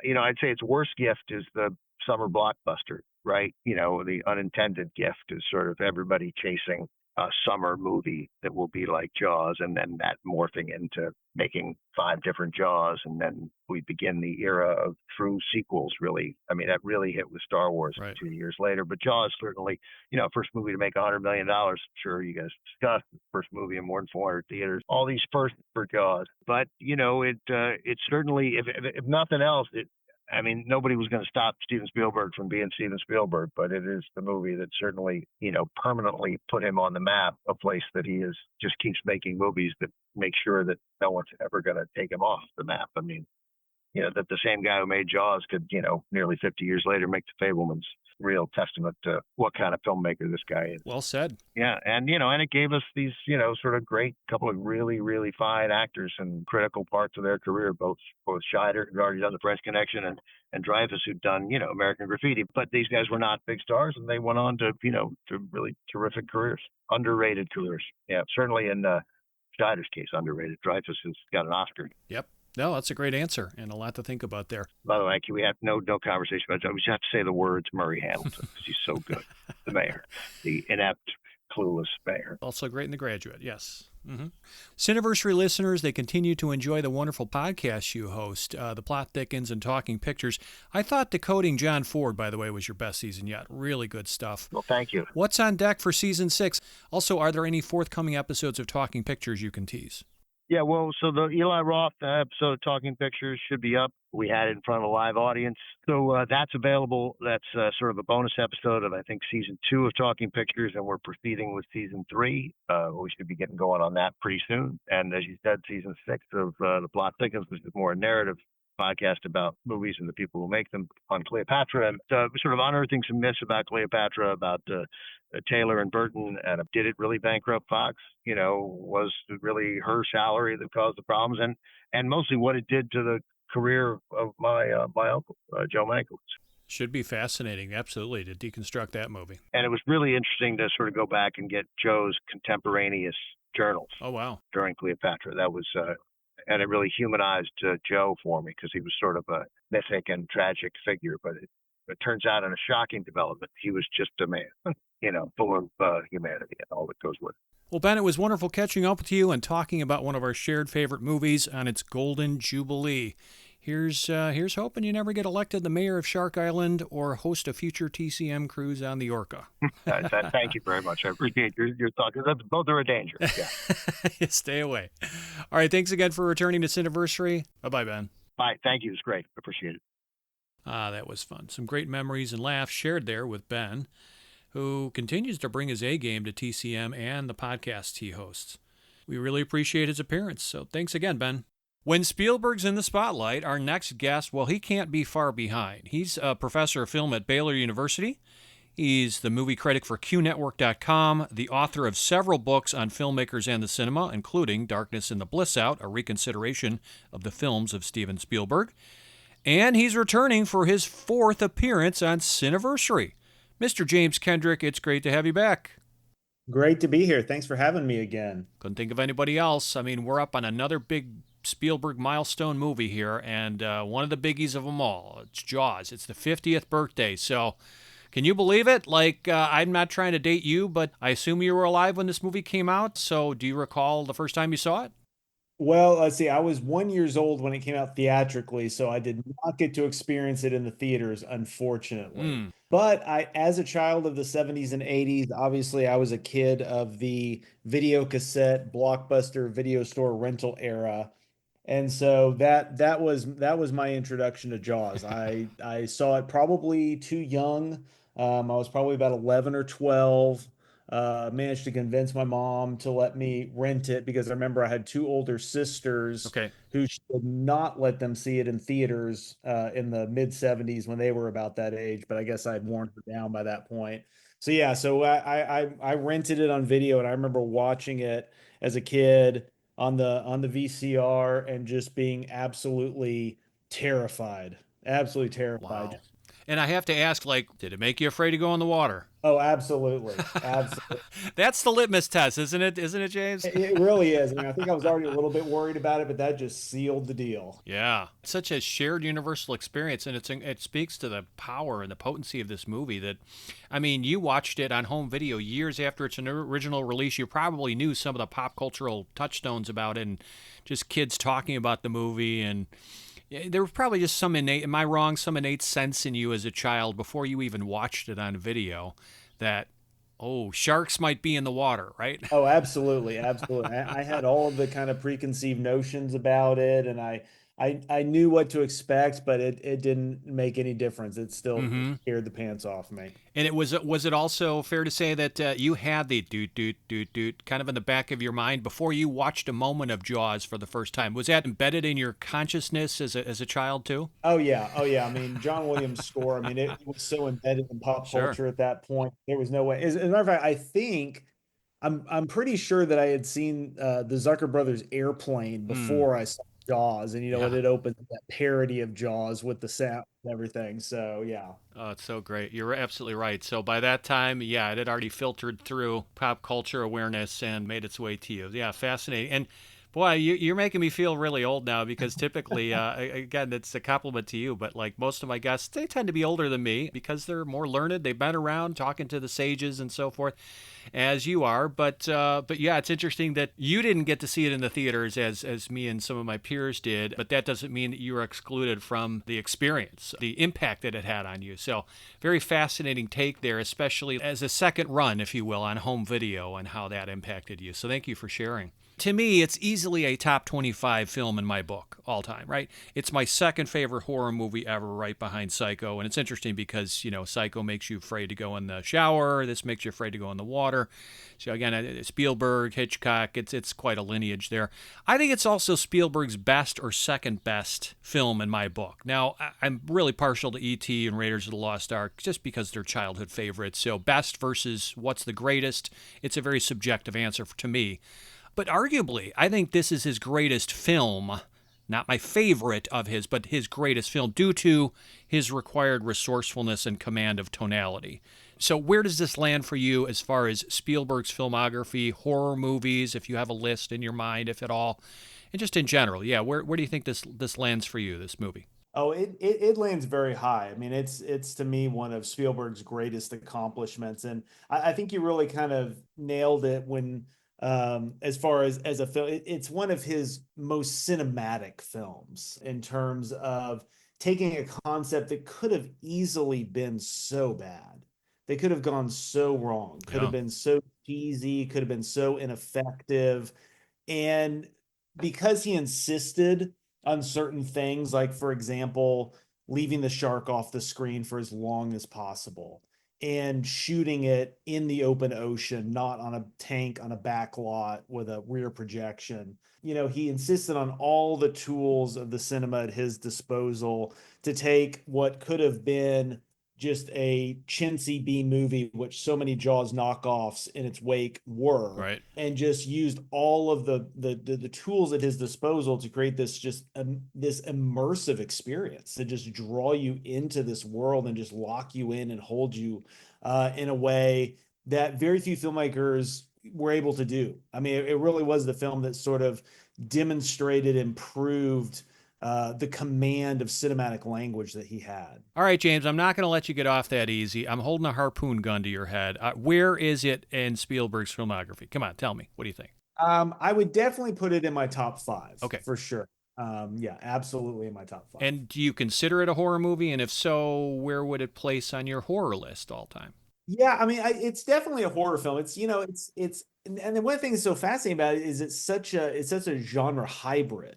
I'd say its worst gift is the summer blockbuster, right? The unintended gift is sort of everybody chasing a summer movie that will be like Jaws, and then that morphing into making 5 different Jaws, and then we begin the era of true sequels, really. I mean, that really hit with Star Wars 2 years later, but Jaws certainly, first movie to make $100 million, sure, you guys discussed, first movie in more than 400 theaters, all these firsts for Jaws. But, it certainly, if nothing else, nobody was going to stop Steven Spielberg from being Steven Spielberg, but it is the movie that certainly, permanently put him on the map, a place that he just keeps making movies that make sure that no one's ever going to take him off the map. I mean, that the same guy who made Jaws could, nearly 50 years later make The Fabelmans. Real testament to what kind of filmmaker this guy is. Well said. Yeah, and it gave us these, sort of great couple of really, really fine actors in critical parts of their career, both Scheider, who'd already done The French Connection, and Dreyfuss, who'd done, American Graffiti. But these guys were not big stars, and they went on to, to really terrific careers, underrated careers. Yeah, certainly in Scheider's case, underrated. Dreyfuss has got an Oscar. Yep. No, that's a great answer and a lot to think about there. By the way, we have no conversation about it. We just have to say the words Murray Hamilton because he's so good. The mayor, the inept, clueless mayor. Also great in The Graduate, yes. Mm-hmm. Cineversary listeners, they continue to enjoy the wonderful podcasts you host, The Plot Thickens and Talking Pictures. I thought Decoding John Ford, by the way, was your best season yet. Really good stuff. Well, thank you. What's on deck for season 6? Also, are there any forthcoming episodes of Talking Pictures you can tease? Yeah, well, so the Eli Roth episode of Talking Pictures should be up. We had it in front of a live audience. So that's available. That's sort of a bonus episode of, I think, season 2 of Talking Pictures, and we're proceeding with season 3. We should be getting going on that pretty soon. And as you said, season 6 of The Plot Thickens, which is more a narrative podcast about movies and the people who make them, on Cleopatra, and sort of unearthing some myths about Cleopatra, about Taylor and Burton, and did it really bankrupt Fox? Was it really her salary that caused the problems, and mostly what it did to the career of my uncle, Joe Mankiewicz. Should be fascinating, absolutely, to deconstruct that movie. And it was really interesting to sort of go back and get Joe's contemporaneous journals. Oh, wow. During Cleopatra. That was and it really humanized Joe for me because he was sort of a mythic and tragic figure. But it turns out, in a shocking development, he was just a man, full of humanity and all that goes with it. Well, Ben, it was wonderful catching up with you and talking about one of our shared favorite movies on its Golden Jubilee. Here's hoping you never get elected the mayor of Shark Island or host a future TCM cruise on the Orca. Thank you very much. I appreciate your thought. Both are a danger. Yeah. Stay away. All right. Thanks again for returning to Cineversary. Bye-bye, Ben. Bye. Thank you. It was great. Appreciate it. That was fun. Some great memories and laughs shared there with Ben, who continues to bring his A game to TCM and the podcasts he hosts. We really appreciate his appearance. So thanks again, Ben. When Spielberg's in the spotlight, our next guest, well, he can't be far behind. He's a professor of film at Baylor University. He's the movie critic for QNetwork.com, the author of several books on filmmakers and the cinema, including Darkness and the Bliss Out, a reconsideration of the films of Steven Spielberg. And he's returning for his 4th appearance on Cineversary. Mr. James Kendrick, it's great to have you back. Great to be here. Thanks for having me again. Couldn't think of anybody else. I mean, we're up on another big Spielberg milestone movie here, and one of the biggies of them all. It's Jaws. It's the 50th birthday, so can you believe it? Like, I'm not trying to date you, but I assume you were alive when this movie came out, so do you recall the first time you saw it? Well, let's see. I was 1 year old when it came out theatrically, so I did not get to experience it in the theaters, unfortunately. But as a child of the 70s and 80s, obviously I was a kid of the video cassette, blockbuster, video store rental era. And so that was my introduction to Jaws. I saw it probably too young. I was probably about 11 or 12. Managed to convince my mom to let me rent it because I remember I had two older sisters Okay. who she would not let them see it in theaters in the mid 70s when they were about that age. But I guess I'd worn her down by that point. So yeah, so I rented it on video, and I remember watching it as a kid on the VCR and just being absolutely terrified. Wow. And I have to ask, like, did it make you afraid to go in the water? Oh, absolutely, absolutely. That's the litmus test, isn't it? Isn't it, James? It really is. I mean, I think I was already a little bit worried about it, but that just sealed the deal. Yeah, it's such a shared universal experience, and it speaks to the power and the potency of this movie. That, I mean, you watched it on home video years after its original release. You probably knew some of the pop cultural touchstones about it, and just kids talking about the movie, and there was probably just some innate, am I wrong, some innate sense in you as a child before you even watched it on video that, oh, sharks might be in the water, right? Oh, absolutely, absolutely. I had all of the kind of preconceived notions about it, and I knew what to expect, but it didn't make any difference. It still scared the pants off me. And was it also fair to say that you had the doot doot doot doot kind of in the back of your mind before you watched a moment of Jaws for the first time? Was that embedded in your consciousness as a child too? Oh yeah, oh yeah. I mean, John Williams' score. I mean, it was so embedded in pop Sure. culture at that point. There was no way. As a matter of fact, I think I'm pretty sure that I had seen the Zucker brothers Airplane before I saw Jaws, and Yeah. it opened that parody of Jaws with the sound and everything. So yeah. Oh, it's so great. You're absolutely right. So by that time, yeah, it had already filtered through pop culture awareness and made its way to you. Yeah, fascinating. And boy, you're making me feel really old now because typically, again, it's a compliment to you, but like most of my guests, they tend to be older than me because they're more learned. They've been around talking to the sages and so forth, as you are. But yeah, it's interesting that you didn't get to see it in the theaters as me and some of my peers did. But that doesn't mean that you were excluded from the experience, the impact that it had on you. So very fascinating take there, especially as a second run, if you will, on home video and how that impacted you. So thank you for sharing. To me, it's easily a top 25 film in my book, all time, right? It's my second favorite horror movie ever, right behind Psycho. And it's interesting because, Psycho makes you afraid to go in the shower. This makes you afraid to go in the water. So again, Spielberg, Hitchcock, it's quite a lineage there. I think it's also Spielberg's best or second best film in my book. Now, I'm really partial to E.T. and Raiders of the Lost Ark just because they're childhood favorites. So best versus what's the greatest, it's a very subjective answer to me. But arguably, I think this is his greatest film, not my favorite of his, but his greatest film due to his required resourcefulness and command of tonality. So where does this land for you as far as Spielberg's filmography, horror movies, if you have a list in your mind, if at all, and just in general? Yeah, where do you think this lands for you, this movie? Oh, it lands very high. I mean, it's to me one of Spielberg's greatest accomplishments, and I think you really kind of nailed it when, as far as a film, it's one of his most cinematic films in terms of taking a concept that could have easily been so bad. They could have gone so wrong, could have been so cheesy, could have been so ineffective, and because he insisted on certain things, like, for example, leaving the shark off the screen for as long as possible and shooting it in the open ocean, not on a tank on a back lot with a rear projection. He insisted on all the tools of the cinema at his disposal to take what could have been just a chintzy B movie, which so many Jaws knockoffs in its wake were, Right. and just used all of the tools at his disposal to create this just this immersive experience to just draw you into this world and just lock you in and hold you in a way that very few filmmakers were able to do. I mean, it really was the film that sort of demonstrated and proved the command of cinematic language that he had. All right, James, I'm not going to let you get off that easy. I'm holding a harpoon gun to your head. Where is it in Spielberg's filmography? Come on, tell me. What do you think? I would definitely put it in my top 5. Okay. For sure. Yeah, absolutely in my top 5. And do you consider it a horror movie? And if so, where would it place on your horror list all time? Yeah, I mean, it's definitely a horror film. It's, you know, and then one thing that's so fascinating about it is it's such a genre hybrid,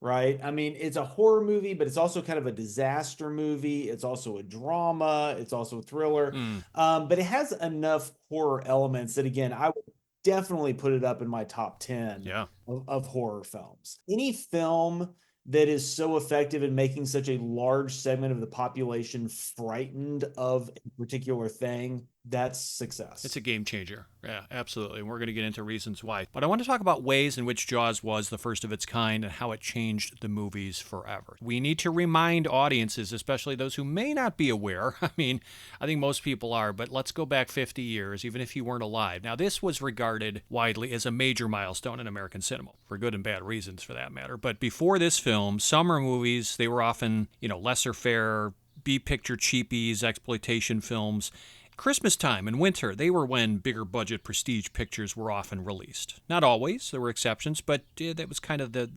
right? I mean, it's a horror movie, but it's also kind of a disaster movie. It's also a drama. It's also a thriller. But it has enough horror elements that, again, I would definitely put it up in my top 10 of horror films. Any film that is so effective in making such a large segment of the population frightened of a particular thing, that's success. It's a game changer. Yeah, absolutely. And we're going to get into reasons why. But I want to talk about ways in which Jaws was the first of its kind and how it changed the movies forever. We need to remind audiences, especially those who may not be aware. I mean, I think most people are, but let's go back 50 years, even if you weren't alive. Now, this was regarded widely as a major milestone in American cinema, for good and bad reasons for that matter. But before this film, summer movies, they were often, lesser fare, B-picture cheapies, exploitation films. Christmas time and winter, they were when bigger budget prestige pictures were often released. Not always, there were exceptions, but that was kind of the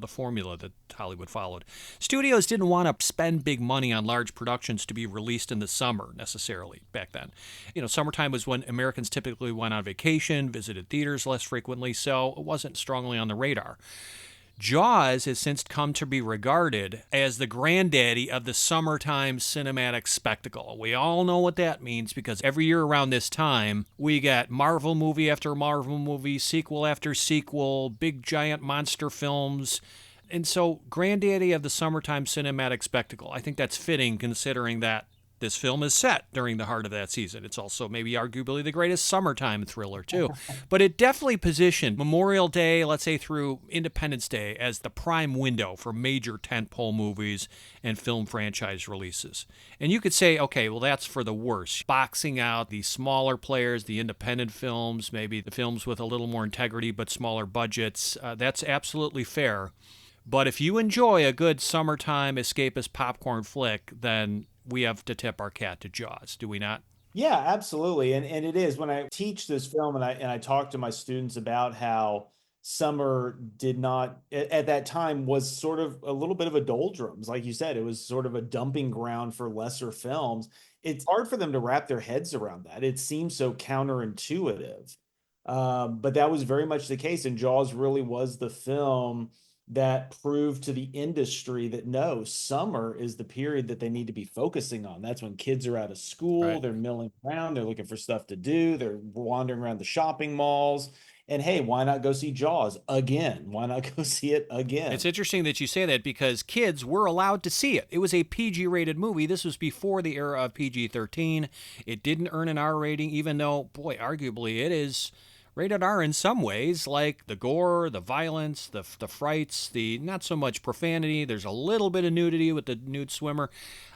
formula that Hollywood followed. Studios didn't want to spend big money on large productions to be released in the summer necessarily back then. Summertime was when Americans typically went on vacation, visited theaters less frequently, so it wasn't strongly on the radar. Jaws has since come to be regarded as the granddaddy of the summertime cinematic spectacle. We all know what that means because every year around this time, we got Marvel movie after Marvel movie, sequel after sequel, big giant monster films. And so, granddaddy of the summertime cinematic spectacle. I think that's fitting considering that this film is set during the heart of that season. It's also maybe arguably the greatest summertime thriller, too. But it definitely positioned Memorial Day, let's say through Independence Day, as the prime window for major tentpole movies and film franchise releases. And you could say, okay, well, that's for the worst. Boxing out the smaller players, the independent films, maybe the films with a little more integrity but smaller budgets. That's absolutely fair. But if you enjoy a good summertime escapist popcorn flick, then we have to tip our cat to Jaws, do we not? Yeah, absolutely. And it is when I teach this film and I talk to my students about how summer did not at that time was sort of a little bit of a doldrums. Like you said, it was sort of a dumping ground for lesser films. It's hard for them to wrap their heads around that. It seems so counterintuitive. But that was very much the case. And Jaws really was the film that proved to the industry that no, summer is the period that they need to be focusing on. That's when kids are out of school, Right. They're milling around, they're looking for stuff to do, they're wandering around the shopping malls. And hey, why not go see Jaws again? Why not go see it again? It's interesting that you say that because kids were allowed to see it. It was a PG-rated movie. This was before the era of PG-13. It didn't earn an R rating, even though, boy, arguably it is rated R in some ways, like the gore, the violence, the frights, the not so much profanity. There's a little bit of nudity with the nude swimmer.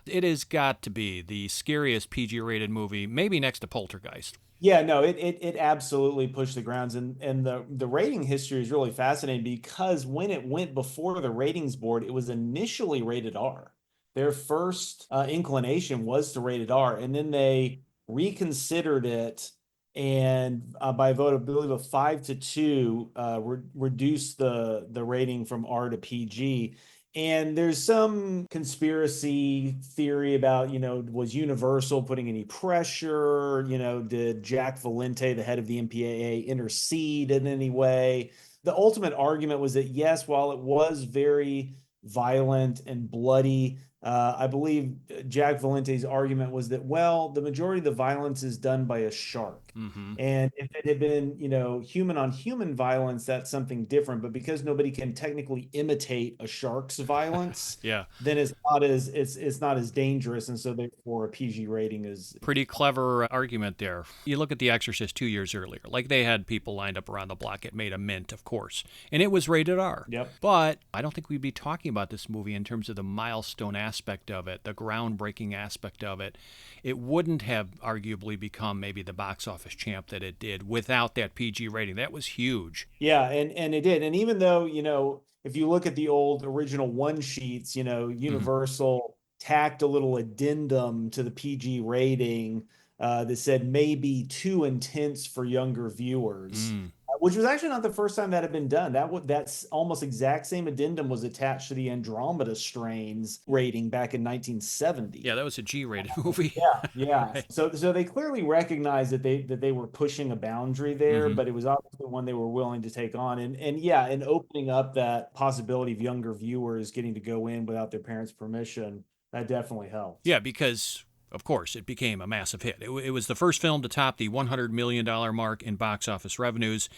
It has got to be the scariest PG-rated movie, maybe next to Poltergeist. Yeah, no, it absolutely pushed the grounds, and the rating history is really fascinating because when it went before the ratings board, it was initially rated R. Their first inclination was to rate it R, and then they reconsidered it, and by a vote, I believe, of 5-2, reduced the rating from R to PG. And there's some conspiracy theory about, was Universal putting any pressure? Did Jack Valente, the head of the MPAA, intercede in any way? The ultimate argument was that, yes, while it was very violent and bloody, I believe Jack Valente's argument was that, well, the majority of the violence is done by a shark. And if it had been, human on human violence, that's something different. But because nobody can technically imitate a shark's violence, Yeah. then it's not as dangerous, and so therefore a PG rating is Pretty clever argument there. You look at The Exorcist 2 years earlier. Like, they had people lined up around the block. It made a mint, of course. And it was rated R. Yep. But I don't think we'd be talking about this movie in terms of the milestone aspect of it, the groundbreaking aspect of it. It wouldn't have arguably become maybe the box office champ that it did without that PG rating. That was huge. Yeah, and it did. And even though, if you look at the old original one sheets, Universal tacked a little addendum to the PG rating that said maybe too intense for younger viewers, which was actually not the first time that had been done. That's almost exact same addendum was attached to the Andromeda Strains rating back in 1970. Yeah, that was a G-rated movie. Yeah. Right. So they clearly recognized that they were pushing a boundary there, but it was obviously one they were willing to take on. And opening up that possibility of younger viewers getting to go in without their parents' permission, that definitely helped. Yeah, because of course, it became a massive hit. It was the first film to top the $100 million mark in box office revenues.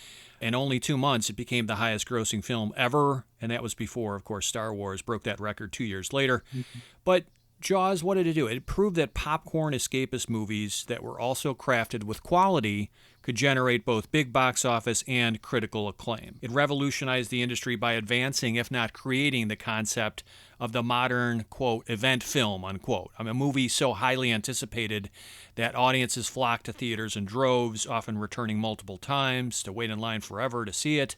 In only 2 months, it became the highest grossing film ever. And that was before, of course, Star Wars broke that record 2 years later. But Jaws, what did it do? It proved that popcorn escapist movies that were also crafted with quality could generate both big box office and critical acclaim. It revolutionized the industry by advancing, if not creating, the concept of the modern, quote, event film, unquote. I mean, a movie so highly anticipated that audiences flocked to theaters in droves, often returning multiple times to wait in line forever to see it.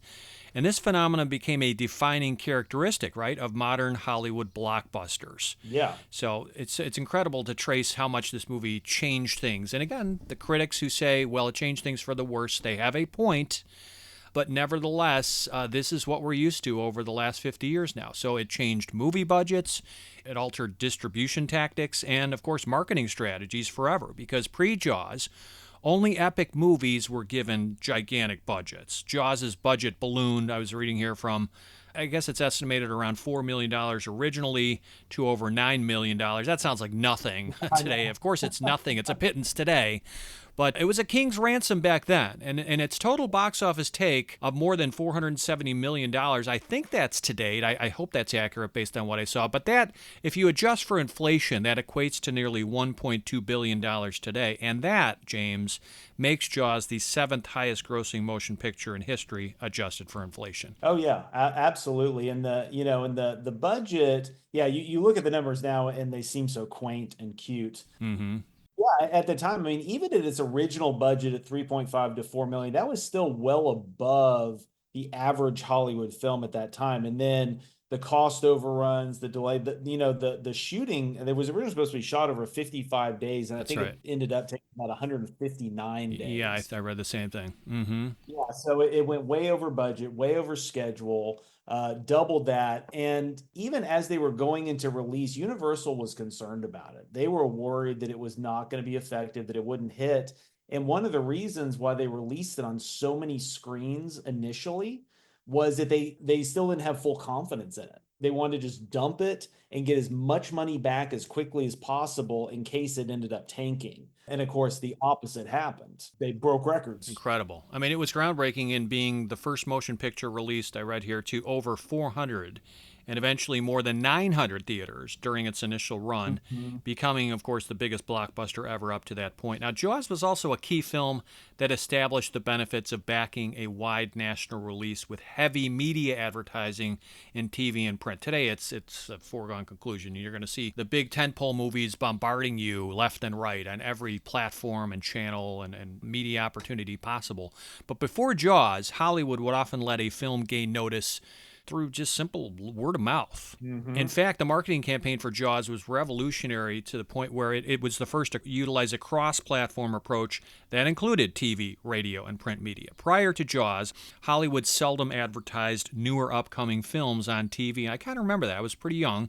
And this phenomenon became a defining characteristic, right, of modern Hollywood blockbusters. Yeah. So it's incredible to trace how much this movie changed things. And again, the critics who say, well, it changed things for the worse, they have a point. But nevertheless, this is what we're used to over the last 50 years now. So it changed movie budgets, it altered distribution tactics, and, of course, marketing strategies forever. Because pre-Jaws, only epic movies were given gigantic budgets. Jaws' budget ballooned, I was reading here, from, I guess it's estimated around $4 million originally to over $9 million. That sounds like nothing today. Of course, it's nothing. It's a pittance today. But it was a king's ransom back then. And its total box office take of more than $470 million, I think that's to date. I hope that's accurate based on what I saw. But that, if you adjust for inflation, that equates to nearly $1.2 billion today. And that, James, makes Jaws the 7th highest grossing motion picture in history, adjusted for inflation. Oh yeah, absolutely. And the budget, yeah, you look at the numbers now and they seem so quaint and cute. Mm-hmm. Yeah, at the time, I mean, even at its original budget at 3.5 to 4 million, that was still well above the average Hollywood film at that time. And then the cost overruns, the delay, the shooting, it was originally supposed to be shot over 55 days, and I think it ended up taking about 159 days. Yeah, I read the same thing. Mm-hmm. Yeah, so it went way over budget, way over schedule, doubled that. And even as they were going into release, Universal was concerned about it. They were worried that it was not going to be effective, that it wouldn't hit. And one of the reasons why they released it on so many screens initially was that they still didn't have full confidence in it. They wanted to just dump it and get as much money back as quickly as possible in case it ended up tanking. And of course, the opposite happened. They broke records. Incredible. I mean, it was groundbreaking in being the first motion picture released, I read here, to over 400 and eventually more than 900 theaters during its initial run, becoming, of course, the biggest blockbuster ever up to that point. Now, Jaws was also a key film that established the benefits of backing a wide national release with heavy media advertising in TV and print. Today, it's a foregone conclusion. You're going to see the big tentpole movies bombarding you left and right on every platform and channel and media opportunity possible. But before Jaws, Hollywood would often let a film gain notice through just simple word of mouth. In fact, the marketing campaign for Jaws was revolutionary to the point where it was the first to utilize a cross-platform approach that included TV, radio, and print media. Prior to Jaws, Hollywood seldom advertised newer upcoming films on TV. And I kind of remember that. I was pretty young.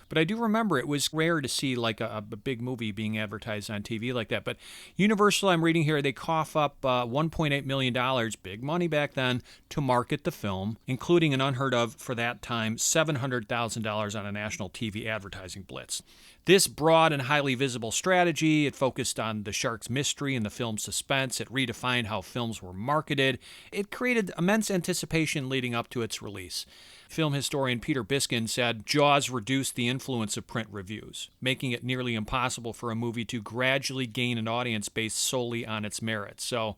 But I do remember it was rare to see like a big movie being advertised on TV like that. But Universal, I'm reading here, they cough up $1.8 million, big money back then, to market the film, including an unheard of, for that time, $700,000 on a national TV advertising blitz. This broad and highly visible strategy, it focused on the shark's mystery and the film's suspense. It redefined how films were marketed. It created immense anticipation leading up to its release. Film historian Peter Biskin said Jaws reduced the influence of print reviews, making it nearly impossible for a movie to gradually gain an audience based solely on its merits. So,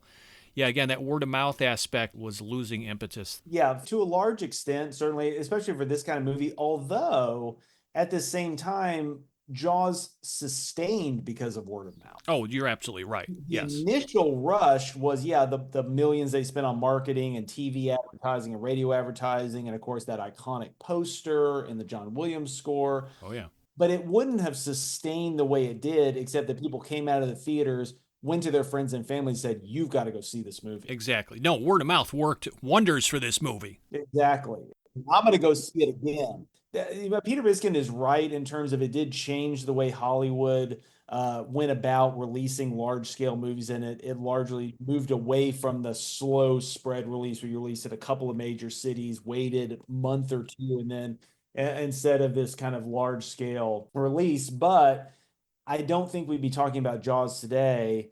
yeah, again, that word of mouth aspect was losing impetus. Yeah, to a large extent, certainly, especially for this kind of movie, although at the same time, Jaws sustained because of word of mouth. Oh, you're absolutely right. The Yes. initial rush was, yeah, the millions they spent on marketing and TV advertising and radio advertising, and of course that iconic poster and the John Williams score. Oh, yeah. But it wouldn't have sustained the way it did, except that people came out of the theaters, went to their friends and family, and said, "You've got to go see this movie." Exactly. No, word of mouth worked wonders for this movie. Exactly. I'm going to go see it again. But Peter Biskin is right in terms of it did change the way Hollywood went about releasing large scale movies, and it largely moved away from the slow spread release where you release at a couple of major cities, waited a month or two, and then instead of this kind of large scale release. But I don't think we'd be talking about Jaws today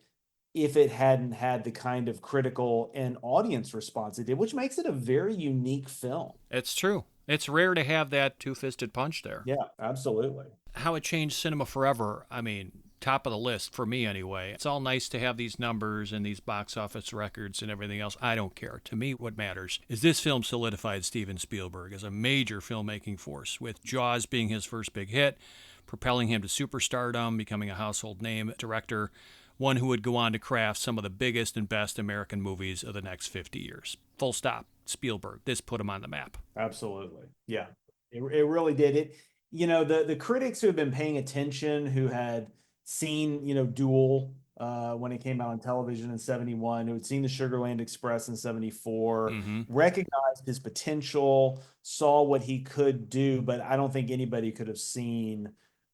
if it hadn't had the kind of critical and audience response it did, which makes it a very unique film. It's true. It's rare to have that two-fisted punch there. Yeah, absolutely. How it changed cinema forever, I mean, top of the list for me anyway. It's all nice to have these numbers and these box office records and everything else. I don't care. To me, what matters is this film solidified Steven Spielberg as a major filmmaking force, with Jaws being his first big hit, propelling him to superstardom, becoming a household name director, one who would go on to craft some of the biggest and best American movies of the next 50 years. Full stop. Spielberg. This put him on the map. Absolutely. Yeah, it really did. It, the critics who have been paying attention, who had seen, Duel when it came out on television in 71, who had seen the Sugarland Express in 74, recognized his potential, saw what he could do, but I don't think anybody could have seen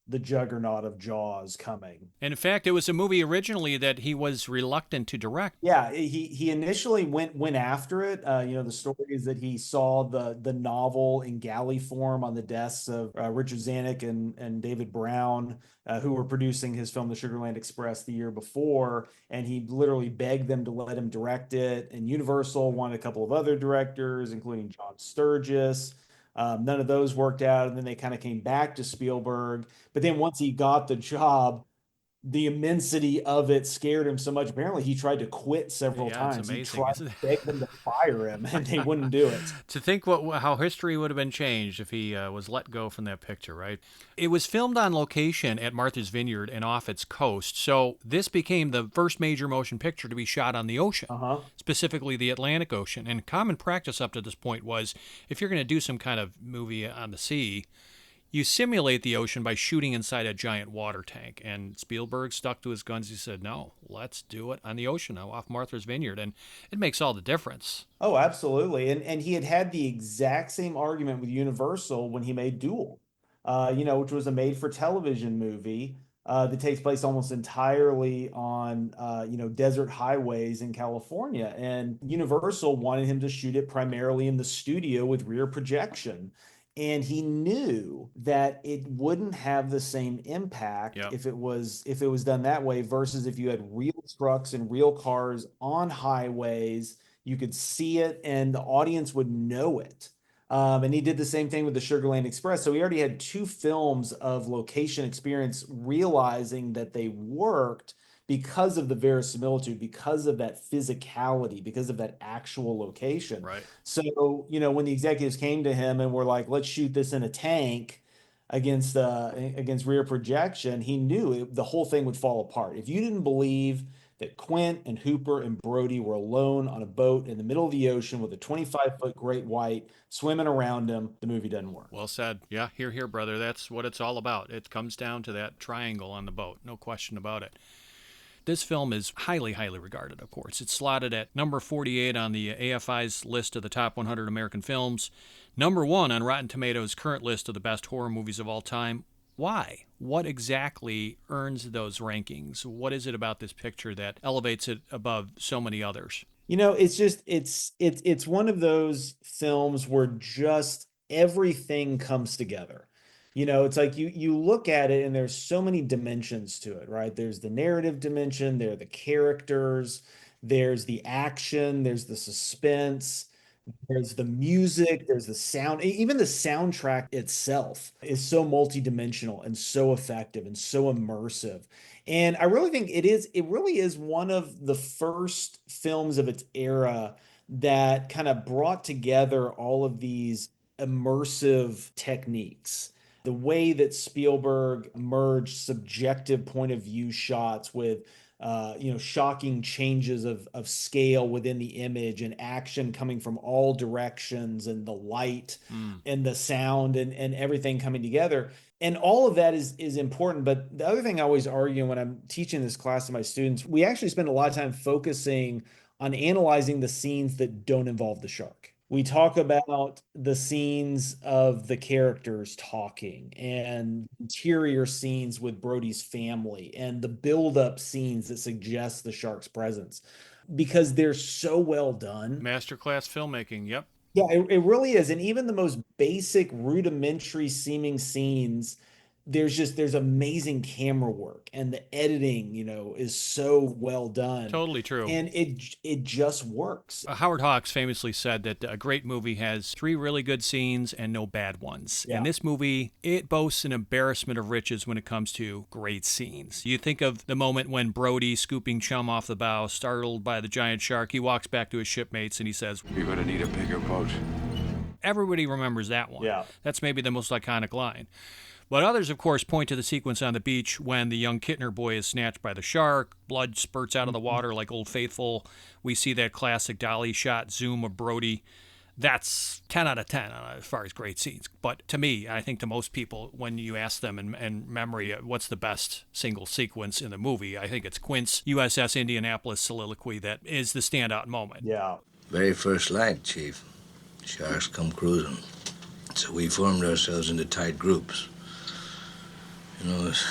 the juggernaut of Jaws coming. And in fact, it was a movie originally that he was reluctant to direct. Yeah, he initially went after it. The story is that he saw the novel in galley form on the desks of Richard Zanuck and David Brown, who were producing his film The Sugarland Express the year before, and he literally begged them to let him direct it. And Universal wanted a couple of other directors, including John Sturges. None of those worked out, and then they kind of came back to Spielberg. But then once he got the job, the immensity of it scared him so much. Apparently, he tried to quit several times. It's amazing, he tried to beg them to fire him, and they wouldn't do it. To think how history would have been changed if he was let go from that picture, right? It was filmed on location at Martha's Vineyard and off its coast, so this became the first major motion picture to be shot on the ocean, specifically the Atlantic Ocean. And common practice up to this point was, if you're going to do some kind of movie on the sea, you simulate the ocean by shooting inside a giant water tank. And Spielberg stuck to his guns. He said, no, let's do it on the ocean now, off Martha's Vineyard. And it makes all the difference. Oh, absolutely. And he had the exact same argument with Universal when he made Duel, which was a made-for-television movie that takes place almost entirely on, desert highways in California. And Universal wanted him to shoot it primarily in the studio with rear projection. And he knew that it wouldn't have the same impact if it was done that way versus if you had real trucks and real cars on highways. You could see it and the audience would know it. And he did the same thing with the Sugarland Express. So he already had two films of location experience, realizing that they worked because of the verisimilitude, because of that physicality, because of that actual location. Right. So, when the executives came to him and were like, let's shoot this in a tank against rear projection, he knew the whole thing would fall apart. If you didn't believe that Quint and Hooper and Brody were alone on a boat in the middle of the ocean with a 25-foot great white swimming around them, the movie doesn't work. Well said. Yeah, here, brother. That's what it's all about. It comes down to that triangle on the boat. No question about it. This film is highly, highly regarded, of course. It's slotted at number 48 on the AFI's list of the top 100 American films, number 1 on Rotten Tomatoes' current list of the best horror movies of all time. Why? What exactly earns those rankings? What is it about this picture that elevates it above so many others? It's just it's one of those films where just everything comes together. You know, it's like you look at it and there's so many dimensions to it, right? There's the narrative dimension, there are the characters, there's the action, there's the suspense, there's the music, there's the sound. Even the soundtrack itself is so multidimensional and so effective and so immersive. And I really think it really is one of the first films of its era that kind of brought together all of these immersive techniques. The way that Spielberg merged subjective point of view shots with shocking changes of scale within the image and action coming from all directions and the light and the sound and everything coming together. And all of that is important. But the other thing I always argue when I'm teaching this class to my students, we actually spend a lot of time focusing on analyzing the scenes that don't involve the shark. We talk about the scenes of the characters talking and interior scenes with Brody's family and the build-up scenes that suggest the shark's presence because they're so well done. Masterclass filmmaking, yep. Yeah, it really is. And even the most basic, rudimentary seeming scenes, there's amazing camera work and the editing, is so well done. Totally true. And it just works. Howard Hawks famously said that a great movie has 3 really good scenes and no bad ones. Yeah. And this movie, it boasts an embarrassment of riches when it comes to great scenes. You think of the moment when Brody, scooping chum off the bow, startled by the giant shark, he walks back to his shipmates and he says, "You're gonna need a bigger boat." Everybody remembers that one. Yeah. That's maybe the most iconic line. But others, of course, point to the sequence on the beach when the young Kittner boy is snatched by the shark, blood spurts out of the water like Old Faithful. We see that classic dolly shot zoom of Brody. That's 10 out of 10 as far as great scenes. But to me, I think to most people, when you ask them in memory, what's the best single sequence in the movie, I think it's Quint's USS Indianapolis soliloquy that is the standout moment. Yeah. Very first light, Chief. Sharks come cruising. So we formed ourselves into tight groups. It's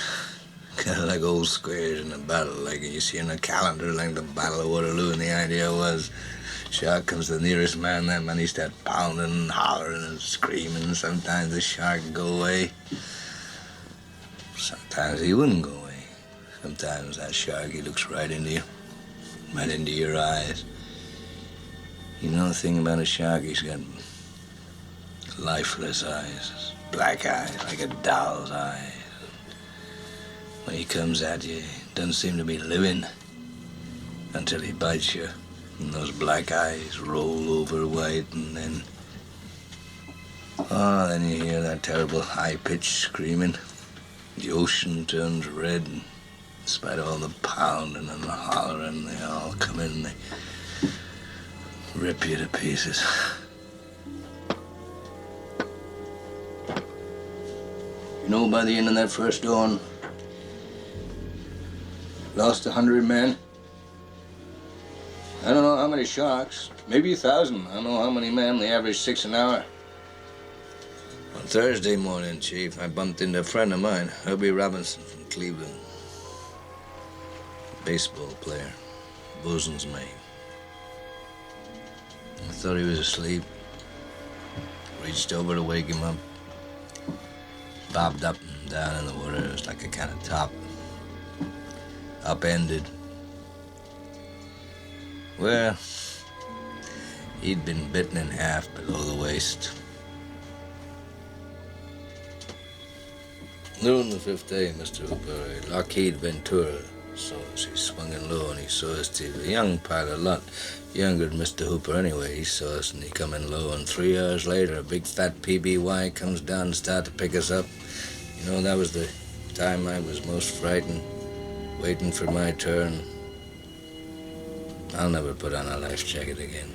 kind of like old squares in a battle, like you see in a calendar, like the Battle of Waterloo, and the idea was shark comes to the nearest man, that man he starts pounding and hollering and screaming, and sometimes the shark would go away. Sometimes he wouldn't go away. Sometimes that shark, he looks right into you, right into your eyes. The thing about a shark, he's got lifeless eyes, black eyes, like a doll's eyes. When he comes at you, he doesn't seem to be living until he bites you. And those black eyes roll over white, and then you hear that terrible high-pitched screaming. The ocean turns red, and in spite of all the pounding and the hollering, they all come in and they rip you to pieces. By the end of that first dawn, lost 100 men. I don't know how many sharks, maybe 1,000. I don't know how many men, they average 6 an hour. On Thursday morning, Chief, I bumped into a friend of mine, Herbie Robinson from Cleveland. Baseball player, bosun's mate. I thought he was asleep. Reached over to wake him up. Bobbed up and down in the water. It was like a kind of top. Upended. Well, he'd been bitten in half below the waist. Noon the 5th day, Mr. Hooper, Lockheed Ventura saw us. He swung in low and he saw us too. A young pilot, a lot younger than Mr. Hooper anyway. He saw us and he come in low, and 3 hours later, a big fat PBY comes down and started to pick us up. That was the time I was most frightened, waiting for my turn. I'll never put on a life jacket again.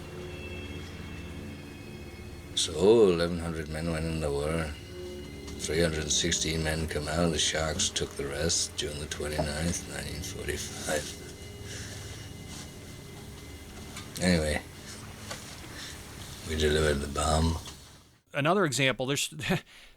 So 1,100 men went in the war. 316 men come out. The Sharks took the rest June the 29th, 1945. Anyway, we delivered the bomb. Another example, there's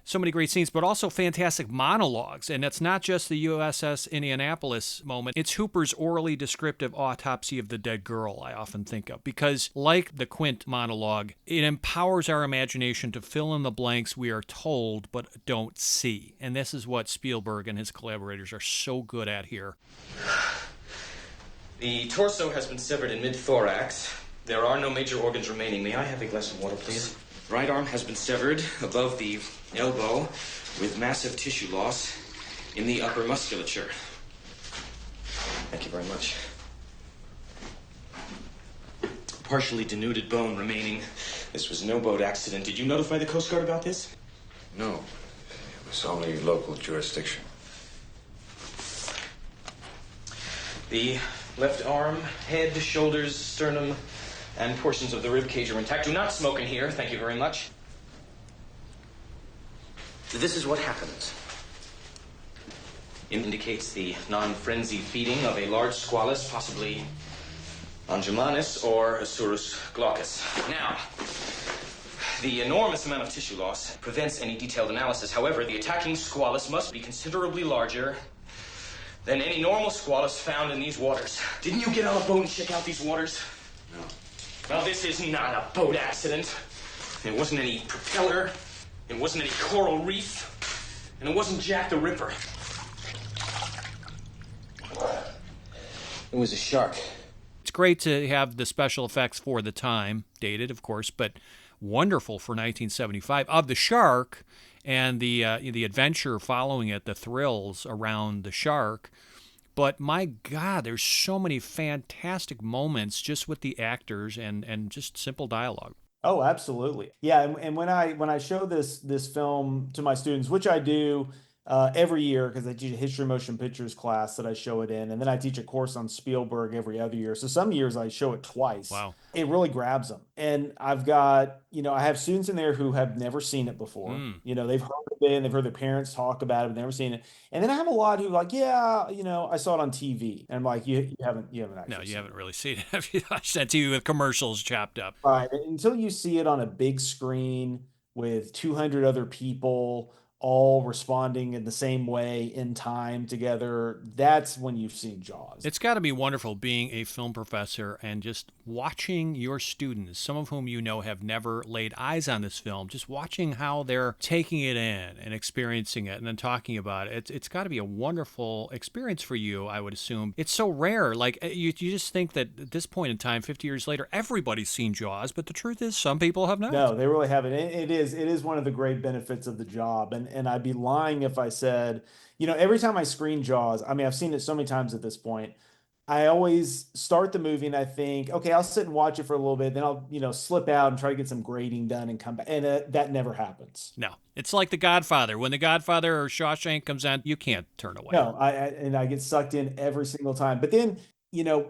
so many great scenes, but also fantastic monologues. And it's not just the USS Indianapolis moment. It's Hooper's orally descriptive autopsy of the dead girl I often think of. Because like the Quint monologue, it empowers our imagination to fill in the blanks we are told but don't see. And this is what Spielberg and his collaborators are so good at here. The torso has been severed in mid-thorax. There are no major organs remaining. May I have a glass of water, please? Right arm has been severed above the elbow with massive tissue loss in the upper musculature. Thank you very much. Partially denuded bone remaining. This was no boat accident. Did you notify the Coast Guard about this? No. It was only local jurisdiction. The left arm, head, shoulders, sternum, and portions of the rib cage are intact. Do not smoke in here. Thank you very much. This is what happens. It indicates the non-frenzied feeding of a large squalus, possibly Angimanus or Asurus glaucus. Now, the enormous amount of tissue loss prevents any detailed analysis. However, the attacking squalus must be considerably larger than any normal squalus found in these waters. Didn't you get on a boat and check out these waters? No. Well, this is not a boat accident. It wasn't any propeller. It wasn't any coral reef. And it wasn't Jack the Ripper. It was a shark. It's great to have the special effects for the time, dated, of course, but wonderful for 1975, of the shark and the adventure following it, the thrills around the shark. But my God, there's so many fantastic moments just with the actors and just simple dialogue. Oh, absolutely. Yeah, and when I show this film to my students, which I do every year because I teach a history motion pictures class that I show it in, and then I teach a course on Spielberg every other year. So some years I show it twice. Wow. It really grabs them. And I've got, I have students in there who have never seen it before. They've heard of it and they've heard their parents talk about it, but never seen it. And then I have a lot who are like, yeah, I saw it on TV. And I'm like, you haven't actually No, you haven't really seen it. Have you watched that TV with commercials chopped up? Right. Until you see it on a big screen with 200 other people all responding in the same way in time together, that's when you've seen Jaws. It's got to be wonderful being a film professor and just watching your students, some of whom have never laid eyes on this film, just watching how they're taking it in and experiencing it and then talking about it. It's got to be a wonderful experience for you, I would assume. It's so rare. Like, you just think that at this point in time, 50 years later, everybody's seen Jaws, but the truth is some people have not. No, they really haven't. It is one of the great benefits of the job. And I'd be lying if I said, every time I screen Jaws, I mean, I've seen it so many times at this point, I always start the movie and I think, okay, I'll sit and watch it for a little bit. Then I'll, slip out and try to get some grading done and come back. And that never happens. No, it's like The Godfather. When The Godfather or Shawshank comes on, you can't turn away. No, I get sucked in every single time. But then,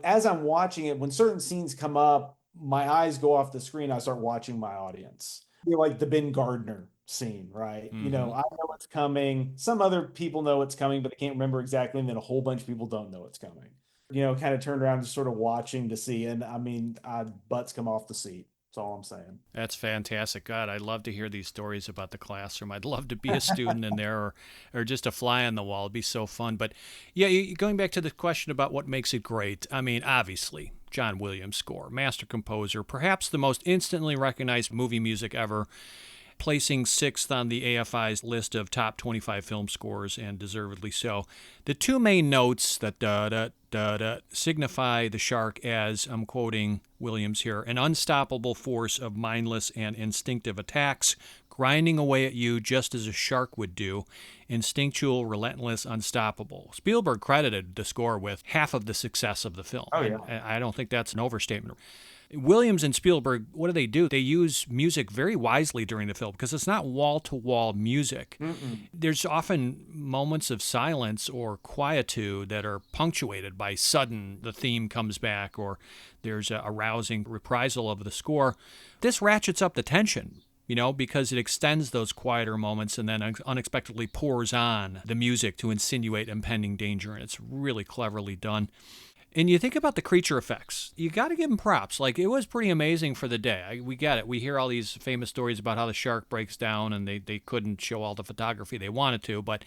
as I'm watching it, when certain scenes come up, my eyes go off the screen. I start watching my audience. You're like the Ben Gardner scene, right? Mm-hmm. I know what's coming. Some other people know what's coming, but they can't remember exactly. And then a whole bunch of people don't know what's coming. Kind of turned around just sort of watching to see. And I mean, butts come off the seat. That's all I'm saying. That's fantastic. God, I'd love to hear these stories about the classroom. I'd love to be a student in there or just a fly on the wall. It'd be so fun. But yeah, going back to the question about what makes it great, I mean, obviously, John Williams' score, master composer, perhaps the most instantly recognized movie music ever, placing 6th on the AFI's list of top 25 film scores, and deservedly so. The two main notes that da-da-da-da signify the shark as, I'm quoting Williams here, an unstoppable force of mindless and instinctive attacks, grinding away at you just as a shark would do, instinctual, relentless, unstoppable. Spielberg credited the score with half of the success of the film. Oh, yeah. I don't think that's an overstatement. Williams and Spielberg, what do? They use music very wisely during the film because it's not wall-to-wall music. Mm-mm. There's often moments of silence or quietude that are punctuated by sudden the theme comes back or there's a rousing reprisal of the score. This ratchets up the tension, because it extends those quieter moments and then unexpectedly pours on the music to insinuate impending danger, and it's really cleverly done. And you think about the creature effects. You got to give them props. Like, it was pretty amazing for the day. We get it. We hear all these famous stories about how the shark breaks down and they couldn't show all the photography they wanted to, but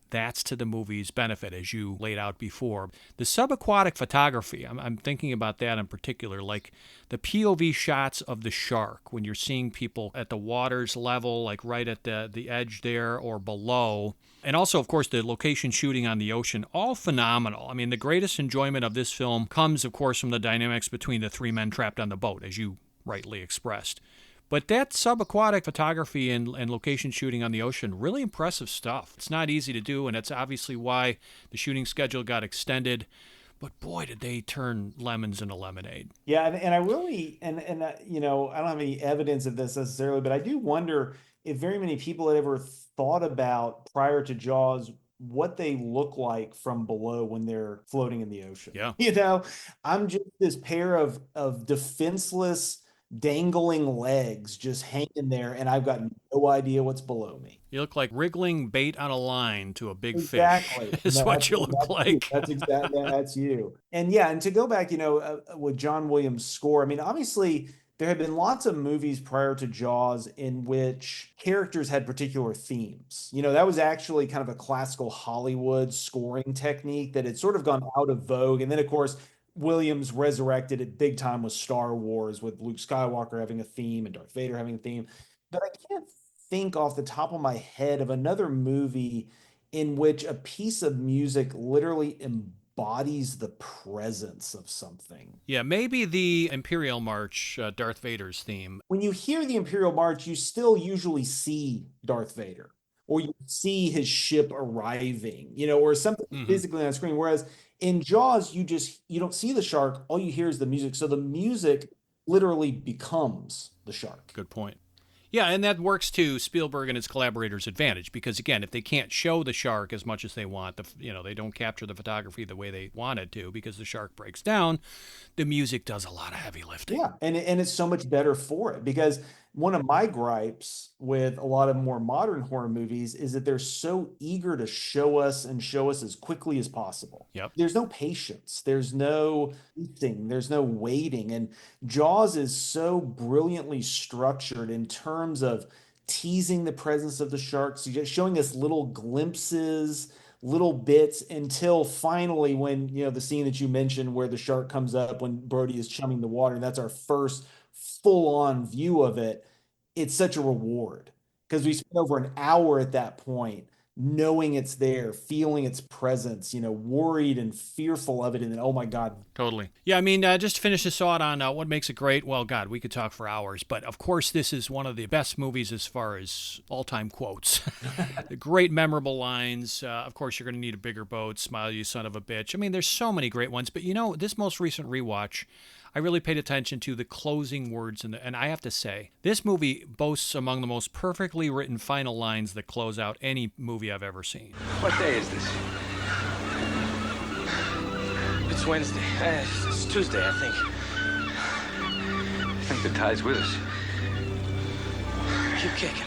that's to the movie's benefit, as you laid out before. The subaquatic photography, I'm thinking about that in particular, like the POV shots of the shark when you're seeing people at the water's level, like right at the edge there or below. And also, of course, the location shooting on the ocean, all phenomenal. I mean, the greatest enjoyment of this film comes, of course, from the dynamics between the three men trapped on the boat, as you rightly expressed. But that subaquatic photography and location shooting on the ocean, really impressive stuff. It's not easy to do, and that's obviously why the shooting schedule got extended. But boy, did they turn lemons into lemonade. Yeah, and I really, you know, I don't have any evidence of this necessarily, but I do wonder if very many people had ever thought about, prior to Jaws, what they look like from below when they're floating in the ocean. Yeah. You know, I'm just this pair of defenseless, dangling legs just hanging there, and I've got no idea what's below me. You look like wriggling bait on a line to a big Exactly. fish. Is what you look like. That's exactly, that's you. And yeah, and to go back, you know, with John Williams' score, I mean, obviously there have been lots of movies prior to Jaws in which characters had particular themes. You know, that was actually kind of a classical Hollywood scoring technique that had sort of gone out of vogue. And then, of course, Williams resurrected it big time with Star Wars, with Luke Skywalker having a theme and Darth Vader having a theme. But I can't think off the top of my head of another movie in which a piece of music literally embodies the presence of something. Yeah, maybe the Imperial March, Darth Vader's theme. When you hear the Imperial March, you still usually see Darth Vader, or you see his ship arriving, you know, or something physically on screen. Whereas in Jaws, you don't see the shark. All you hear is the music. So the music literally becomes the shark. Good point. Yeah, and that works to Spielberg and his collaborators' advantage because, again, if they can't show the shark as much as they want, they don't capture the photography the way they wanted to because the shark breaks down, the music does a lot of heavy lifting. Yeah, and it's so much better for it because one of my gripes with a lot of more modern horror movies is that they're so eager to show us as quickly as possible. Yep. There's no patience. There's no eating. There's no waiting. And Jaws is so brilliantly structured in terms of teasing the presence of the sharks, just showing us little glimpses, little bits until finally when, you know, the scene that you mentioned where the shark comes up when Brody is chumming the water, and that's our first full-on view of it. It's such a reward because we spent over an hour at that point knowing it's there, feeling its presence, you know, worried and fearful of it, and then, oh my God. Totally. Yeah, I mean, just to finish this thought on what makes it great, well, God, we could talk for hours, but of course this is one of the best movies as far as all-time quotes. The great memorable lines. Of course, you're going to need a bigger boat, smile you son of a bitch. I mean, there's so many great ones, but you know, this most recent rewatch, I really paid attention to the closing words, and I have to say, this movie boasts among the most perfectly written final lines that close out any movie I've ever seen. What day is this? It's Wednesday. It's Tuesday, I think. I think the tide's with us. Keep kicking.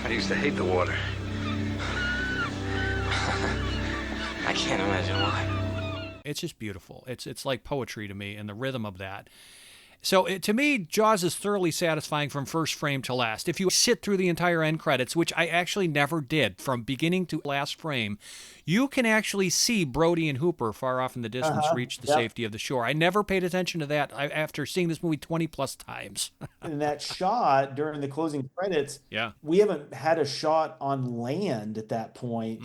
I used to hate the water. I can't imagine why. It's just beautiful. It's like poetry to me, and the rhythm of that. So to me, Jaws is thoroughly satisfying from first frame to last. If you sit through the entire end credits, which I actually never did, from beginning to last frame, you can actually see Brody and Hooper far off in the distance reach the safety of the shore. I never paid attention to that after seeing this movie 20 plus times. And that shot during the closing credits, yeah, we haven't had a shot on land at that point.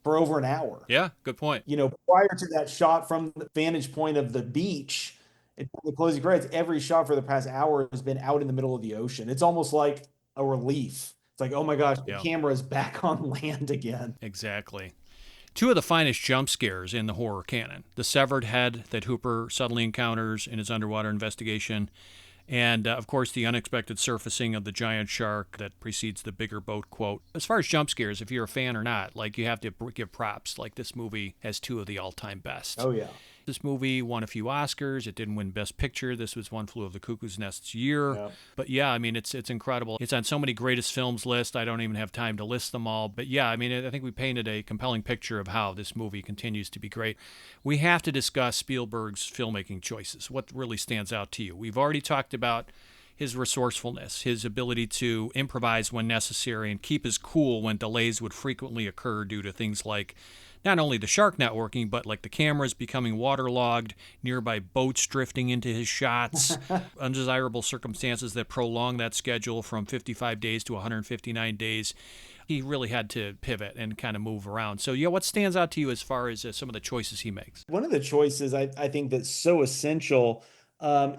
For over an hour. Yeah, good point. You know, prior to that shot from the vantage point of the beach, the closing credits, every shot for the past hour has been out in the middle of the ocean. It's almost like a relief. It's like, oh my gosh, the camera is back on land again. Exactly. Two of the finest jump scares in the horror canon. The severed head that Hooper suddenly encounters in his underwater investigation, and, of course, the unexpected surfacing of the giant shark that precedes the bigger boat quote. As far as jump scares, if you're a fan or not, like, you have to give props. Like, this movie has two of the all-time best. Oh, yeah. This movie won a few Oscars. It didn't win Best Picture. This was One Flew Over the Cuckoo's Nest's year. Yep. But yeah, I mean, it's incredible. It's on so many greatest films lists. I don't even have time to list them all. But yeah, I mean, I think we painted a compelling picture of how this movie continues to be great. We have to discuss Spielberg's filmmaking choices. What really stands out to you? We've already talked about his resourcefulness, his ability to improvise when necessary and keep his cool when delays would frequently occur due to things like not only the shark not working, but like the cameras becoming waterlogged, nearby boats drifting into his shots, undesirable circumstances that prolong that schedule from 55 days to 159 days. He really had to pivot and kind of move around. So, yeah, what stands out to you as far as some of the choices he makes? One of the choices I think that's so essential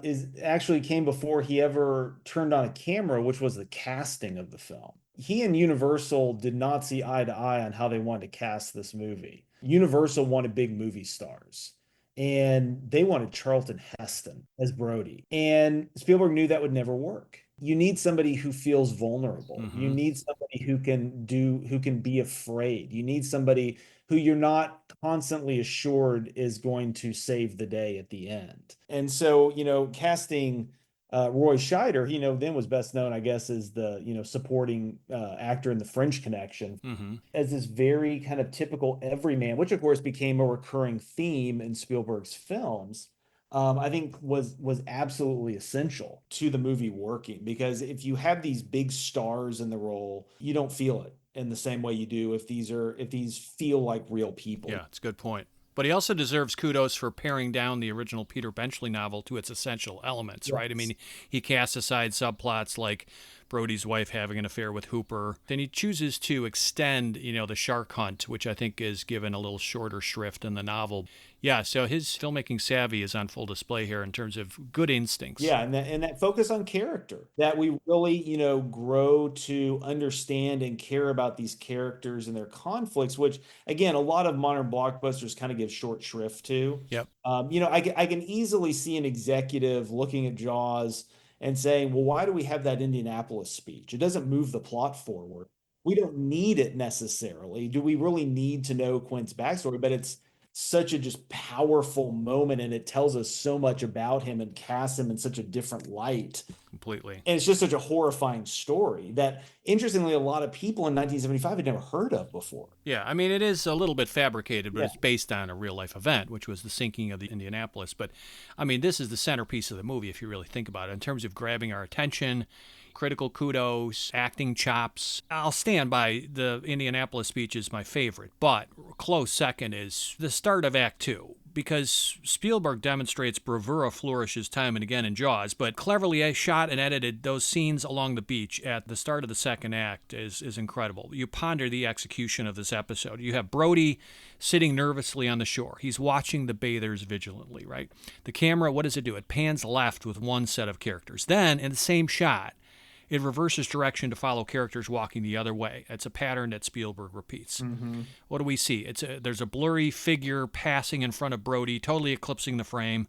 is actually came before he ever turned on a camera, which was the casting of the film. He and Universal did not see eye to eye on how they wanted to cast this movie. Universal wanted big movie stars, and they wanted Charlton Heston as Brody. And Spielberg knew that would never work. You need somebody who feels vulnerable. Mm-hmm. You need somebody who can be afraid. You need somebody who you're not constantly assured is going to save the day at the end. And so, casting Roy Scheider, then was best known, I guess, as the, supporting actor in The French Connection, mm-hmm. as this very kind of typical everyman, which of course became a recurring theme in Spielberg's films. I think was absolutely essential to the movie working, because if you have these big stars in the role, you don't feel it in the same way you do if these feel like real people. Yeah, it's a good point. But he also deserves kudos for paring down the original Peter Benchley novel to its essential elements, Yes. right? I mean, he casts aside subplots like Brody's wife having an affair with Hooper. Then he chooses to extend, the shark hunt, which I think is given a little shorter shrift in the novel. Yeah, so his filmmaking savvy is on full display here in terms of good instincts. Yeah, and that focus on character, that we really, grow to understand and care about these characters and their conflicts, which, again, a lot of modern blockbusters kind of give short shrift to. Yep. I can easily see an executive looking at Jaws and saying, well, why do we have that Indianapolis speech? It doesn't move the plot forward. We don't need it necessarily. Do we really need to know Quint's backstory? But it's such a just powerful moment, and it tells us so much about him and casts him in such a different light. Completely. And it's just such a horrifying story that, interestingly, a lot of people in 1975 had never heard of before. Yeah, I mean, it is a little bit fabricated, but It's based on a real-life event, which was the sinking of the Indianapolis. But, I mean, this is the centerpiece of the movie, if you really think about it, in terms of grabbing our attention, critical kudos, acting chops. I'll stand by the Indianapolis speech is my favorite, but close second is the start of Act 2. Because Spielberg demonstrates bravura flourishes time and again in Jaws, but cleverly shot and edited those scenes along the beach at the start of the second act is incredible. You ponder the execution of this episode. You have Brody sitting nervously on the shore. He's watching the bathers vigilantly, right? The camera, what does it do? It pans left with one set of characters. Then, in the same shot, it reverses direction to follow characters walking the other way. It's a pattern that Spielberg repeats. Mm-hmm. What do we see? There's a blurry figure passing in front of Brody, totally eclipsing the frame,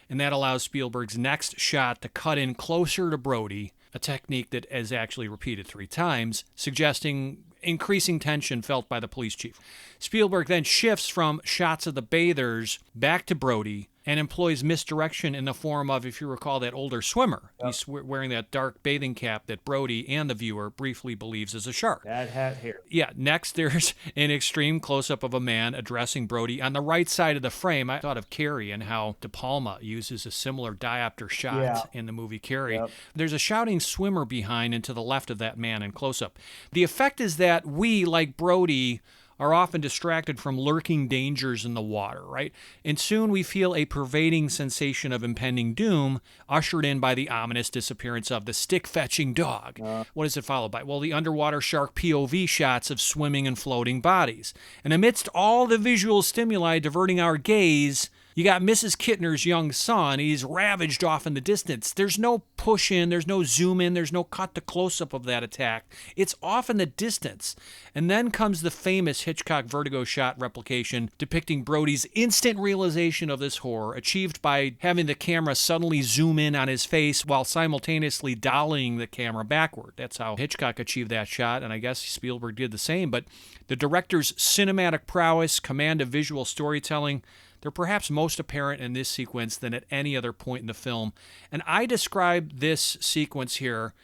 and that allows Spielberg's next shot to cut in closer to Brody, a technique that is actually repeated 3 times, suggesting increasing tension felt by the police chief. Spielberg then shifts from shots of the bathers back to Brody and employs misdirection in the form of, if you recall, that older swimmer. Yep. He's wearing that dark bathing cap that Brody and the viewer briefly believes is a shark. That hat here. Yeah, next there's an extreme close-up of a man addressing Brody on the right side of the frame. I thought of Carrie and how De Palma uses a similar diopter shot in the movie Carrie. Yep. There's a shouting swimmer behind and to the left of that man in close-up. The effect is that we, like Brody, are often distracted from lurking dangers in the water, right? And soon we feel a pervading sensation of impending doom, ushered in by the ominous disappearance of the stick-fetching dog. What is it followed by? Well, the underwater shark POV shots of swimming and floating bodies. And amidst all the visual stimuli diverting our gaze, you got Mrs. Kittner's young son. He's ravaged off in the distance. There's no push in, there's no zoom in, there's no cut to close-up of that attack. It's off in the distance. And then comes the famous Hitchcock Vertigo shot replication depicting Brody's instant realization of this horror, achieved by having the camera suddenly zoom in on his face while simultaneously dollying the camera backward. That's how Hitchcock achieved that shot, and I guess Spielberg did the same. But the director's cinematic prowess, command of visual storytelling, They're perhaps most apparent in this sequence than at any other point in the film. And I describe this sequence here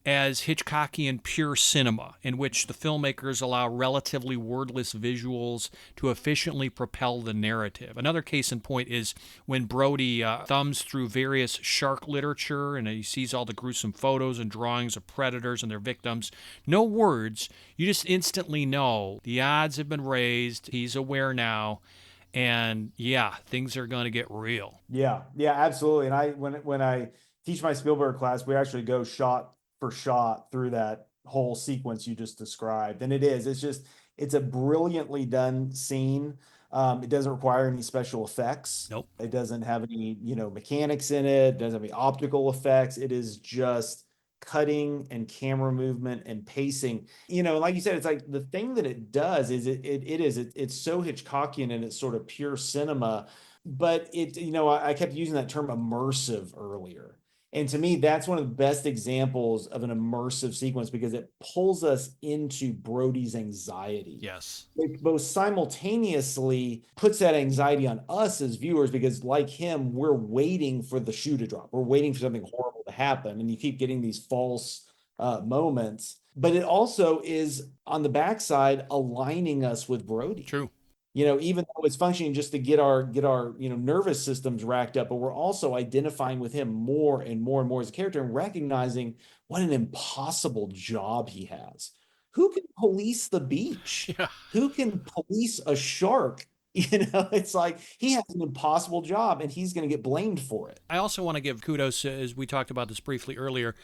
as Hitchcockian pure cinema, in which the filmmakers allow relatively wordless visuals to efficiently propel the narrative. Another case in point is when Brody thumbs through various shark literature and he sees all the gruesome photos and drawings of predators and their victims. No words, you just instantly know the odds have been raised, he's aware now, and yeah, things are going to get real. Yeah, absolutely. And when I teach my Spielberg class, we actually go shot for shot through that whole sequence you just described. And it's a brilliantly done scene. It doesn't require any special effects. Nope. It doesn't have any, mechanics in it. It doesn't have any optical effects. It is just cutting and camera movement and pacing. Like you said, it's like the thing that it does is it's so Hitchcockian and it's sort of pure cinema, but I kept using that term immersive earlier. And to me, that's one of the best examples of an immersive sequence because it pulls us into Brody's anxiety. Yes. It both simultaneously puts that anxiety on us as viewers because, like him, we're waiting for the shoe to drop. We're waiting for something horrible to happen. And you keep getting these false moments. But it also is, on the backside, aligning us with Brody. True. Even though it's functioning just to get our nervous systems racked up, but we're also identifying with him more and more and more as a character and recognizing what an impossible job he has. Who can police the beach? Yeah. Who can police a shark? It's like he has an impossible job and he's going to get blamed for it. I also want to give kudos, as we talked about this briefly earlier,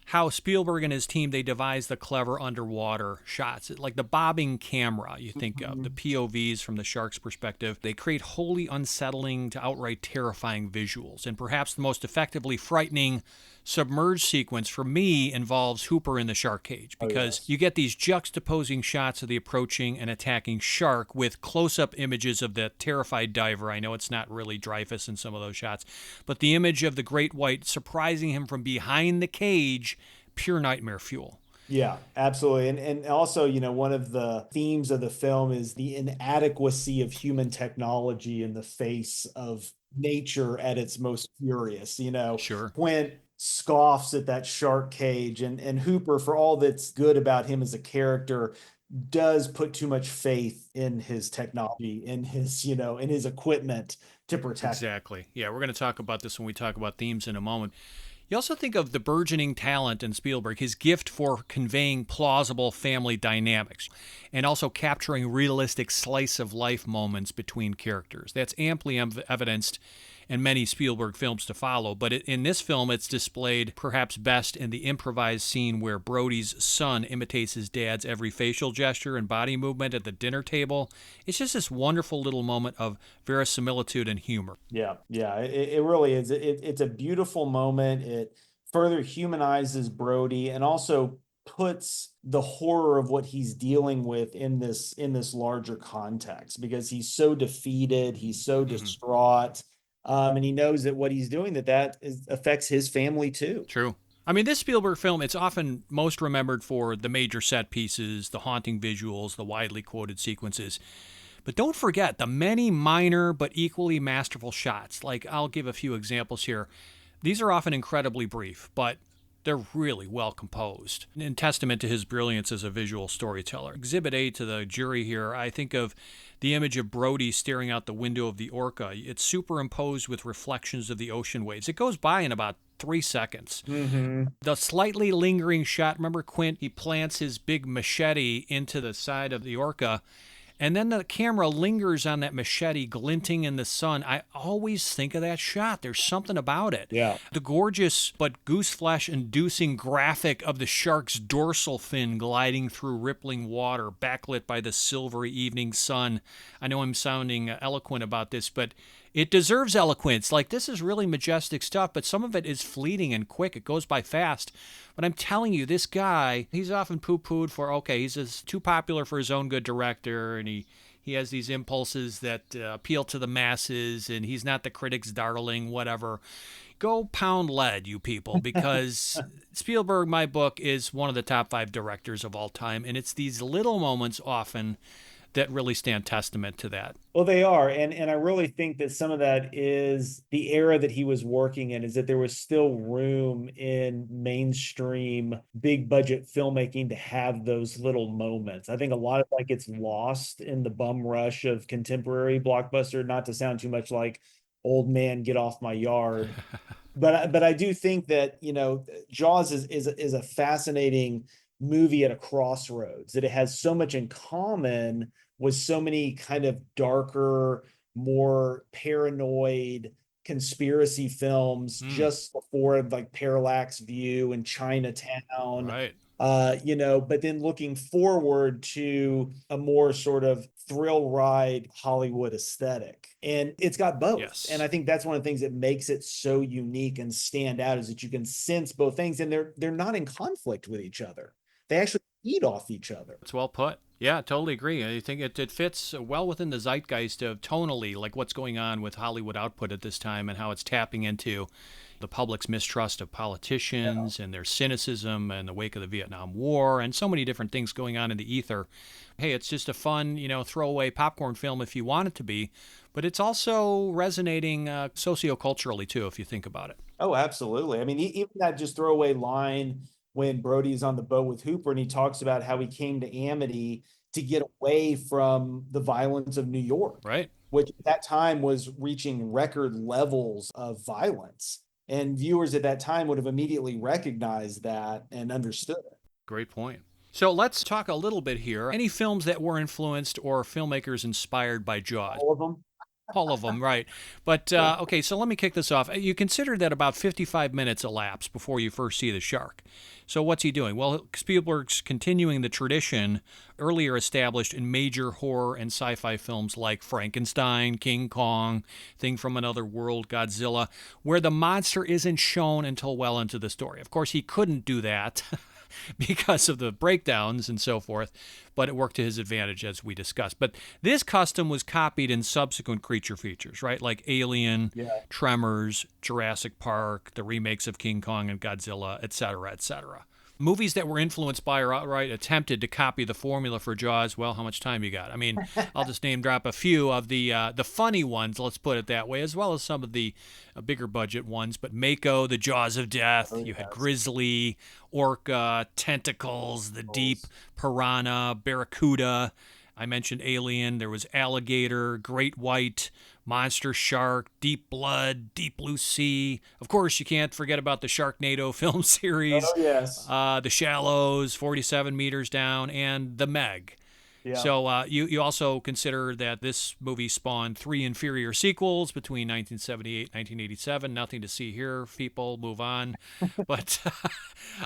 how Spielberg and his team, they devised the clever underwater shots, like the bobbing camera you think of, the POVs from the shark's perspective. They create wholly unsettling to outright terrifying visuals. And perhaps the most effectively frightening submerged sequence for me involves Hooper in the shark cage, because you get these juxtaposing shots of the approaching and attacking shark with close-up images of the terrified diver. I know it's not really Dreyfuss in some of those shots, but the image of the great white surprising him from behind the cage, pure nightmare fuel. Yeah, absolutely. And also, one of the themes of the film is the inadequacy of human technology in the face of nature at its most furious. Sure. When scoffs at that shark cage and Hooper, for all that's good about him as a character, does put too much faith in his technology, in his equipment to protect. Exactly. Yeah, we're going to talk about this when we talk about themes in a moment. You also think of the burgeoning talent in Spielberg, his gift for conveying plausible family dynamics, and also capturing realistic slice-of-life moments between characters. That's amply evidenced in many Spielberg films to follow, but in this film, it's displayed perhaps best in the improvised scene where Brody's son imitates his dad's every facial gesture and body movement at the dinner table. It's just this wonderful little moment of verisimilitude and humor. Yeah, it really is. It's a beautiful moment. It further humanizes Brody and also puts the horror of what he's dealing with in this larger context, because he's so defeated, he's so distraught. And he knows that what he's doing, affects his family too. True. I mean, this Spielberg film, it's often most remembered for the major set pieces, the haunting visuals, the widely quoted sequences. But don't forget the many minor but equally masterful shots. Like, I'll give a few examples here. These are often incredibly brief, but they're really well composed, in testament to his brilliance as a visual storyteller. Exhibit A to the jury here, I think of the image of Brody staring out the window of the Orca. It's superimposed with reflections of the ocean waves. It goes by in about 3 seconds. Mm-hmm. The slightly lingering shot, remember Quint, he plants his big machete into the side of the Orca, and then the camera lingers on that machete glinting in the sun. I always think of that shot. There's something about it. Yeah. The gorgeous but gooseflesh-inducing graphic of the shark's dorsal fin gliding through rippling water, backlit by the silvery evening sun. I know I'm sounding eloquent about this, but it deserves eloquence. Like, this is really majestic stuff, but some of it is fleeting and quick. It goes by fast. But I'm telling you, this guy, he's often poo-pooed for, okay, he's just too popular for his own good director, and he has these impulses that appeal to the masses, and he's not the critic's darling, whatever. Go pound lead, you people, because Spielberg, my book, is one of the top 5 directors of all time, and it's these little moments often that really stand testament to that. Well, they are. And I really think that some of that is the era that he was working in, is that there was still room in mainstream big budget filmmaking to have those little moments. I think a lot of that gets lost in the bum rush of contemporary blockbuster, not to sound too much like old man get off my yard. But I do think that, Jaws is a fascinating movie at a crossroads, that it has so much in common with so many kind of darker, more paranoid conspiracy films just before, like Parallax View and Chinatown. Right. But then looking forward to a more sort of thrill ride Hollywood aesthetic. And it's got both. Yes. And I think that's one of the things that makes it so unique and stand out, is that you can sense both things, and they're not in conflict with each other. They actually feed off each other. It's well put. Yeah, totally agree. I think it fits well within the zeitgeist of tonally, like what's going on with Hollywood output at this time and how it's tapping into the public's mistrust of politicians and their cynicism in the wake of the Vietnam War and so many different things going on in the ether. Hey, it's just a fun, throwaway popcorn film if you want it to be, but it's also resonating socioculturally too, if you think about it. Oh, absolutely. I mean, even that just throwaway line when Brody's on the boat with Hooper and he talks about how he came to Amity to get away from the violence of New York, right? Which at that time was reaching record levels of violence. And viewers at that time would have immediately recognized that and understood it. Great point. So let's talk a little bit here. Any films that were influenced or filmmakers inspired by Jaws? All of them. All of them, right. But, okay, so let me kick this off. You consider that about 55 minutes elapse before you first see the shark. So what's he doing? Well, Spielberg's continuing the tradition earlier established in major horror and sci-fi films like Frankenstein, King Kong, Thing from Another World, Godzilla, where the monster isn't shown until well into the story. Of course, he couldn't do that because of the breakdowns and so forth, but it worked to his advantage, as we discussed. But this custom was copied in subsequent creature features, right? Like Alien, Tremors, Jurassic Park, the remakes of King Kong and Godzilla, et cetera, et cetera. Movies that were influenced by or outright attempted to copy the formula for Jaws. Well, how much time you got? I mean, I'll just name drop a few of the funny ones, let's put it that way, as well as some of the bigger budget ones. But Mako, the Jaws of Death, you had Grizzly, Orca, Tentacles, The Deep, Piranha, Barracuda. I mentioned Alien. There was Alligator, Great White, Monster Shark, Deep Blood, Deep Blue Sea. Of course, you can't forget about the Sharknado film series. Oh, yes. The Shallows, 47 Meters Down, and The Meg. Yeah. So you also consider that this movie spawned 3 inferior sequels between 1978 and 1987. Nothing to see here, people. Move on. But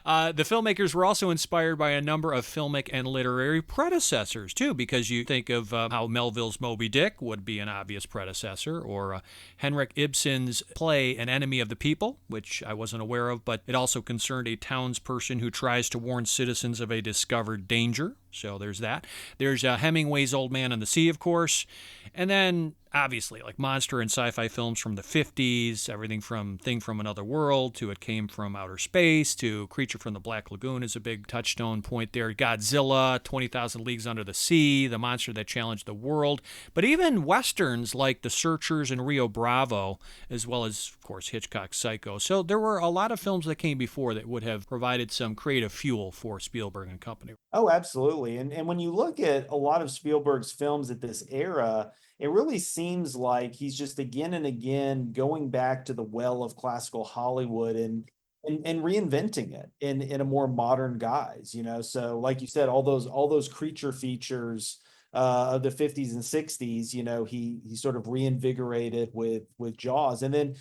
the filmmakers were also inspired by a number of filmic and literary predecessors, too, because you think of how Melville's Moby Dick would be an obvious predecessor, or Henrik Ibsen's play An Enemy of the People, which I wasn't aware of, but it also concerned a townsperson who tries to warn citizens of a discovered danger. So there's that. There's Hemingway's Old Man and the Sea, of course. And then, obviously, like monster and sci-fi films from the 50s, everything from Thing from Another World to It Came from Outer Space to Creature from the Black Lagoon is a big touchstone point there. Godzilla, 20,000 Leagues Under the Sea, the monster that challenged the world. But even westerns like The Searchers and Rio Bravo, as well as, of course, Hitchcock's Psycho. So there were a lot of films that came before that would have provided some creative fuel for Spielberg and company. Oh, absolutely. And when you look at a lot of Spielberg's films at this era, it really seems like he's just again and again going back to the well of classical Hollywood and reinventing it in a more modern guise, So like you said, all those creature features of the 50s and 60s, he sort of reinvigorated with Jaws. And then,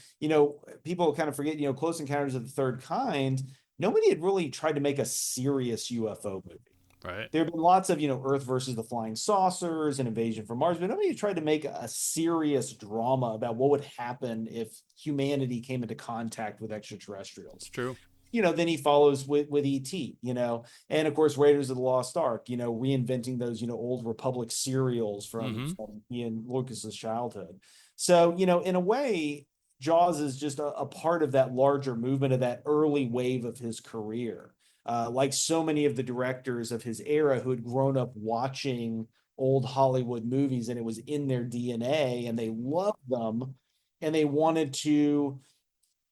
people kind of forget, Close Encounters of the Third Kind, nobody had really tried to make a serious UFO movie. Right. There have been lots of, Earth versus the Flying Saucers and Invasion from Mars, but nobody tried to make a serious drama about what would happen if humanity came into contact with extraterrestrials. It's true. Then he follows with E.T., and of course, Raiders of the Lost Ark, reinventing those, old Republic serials from Ian Lucas's childhood. So, in a way, Jaws is just a part of that larger movement of that early wave of his career. Like so many of the directors of his era who had grown up watching old Hollywood movies, and it was in their DNA, and they loved them, and they wanted to,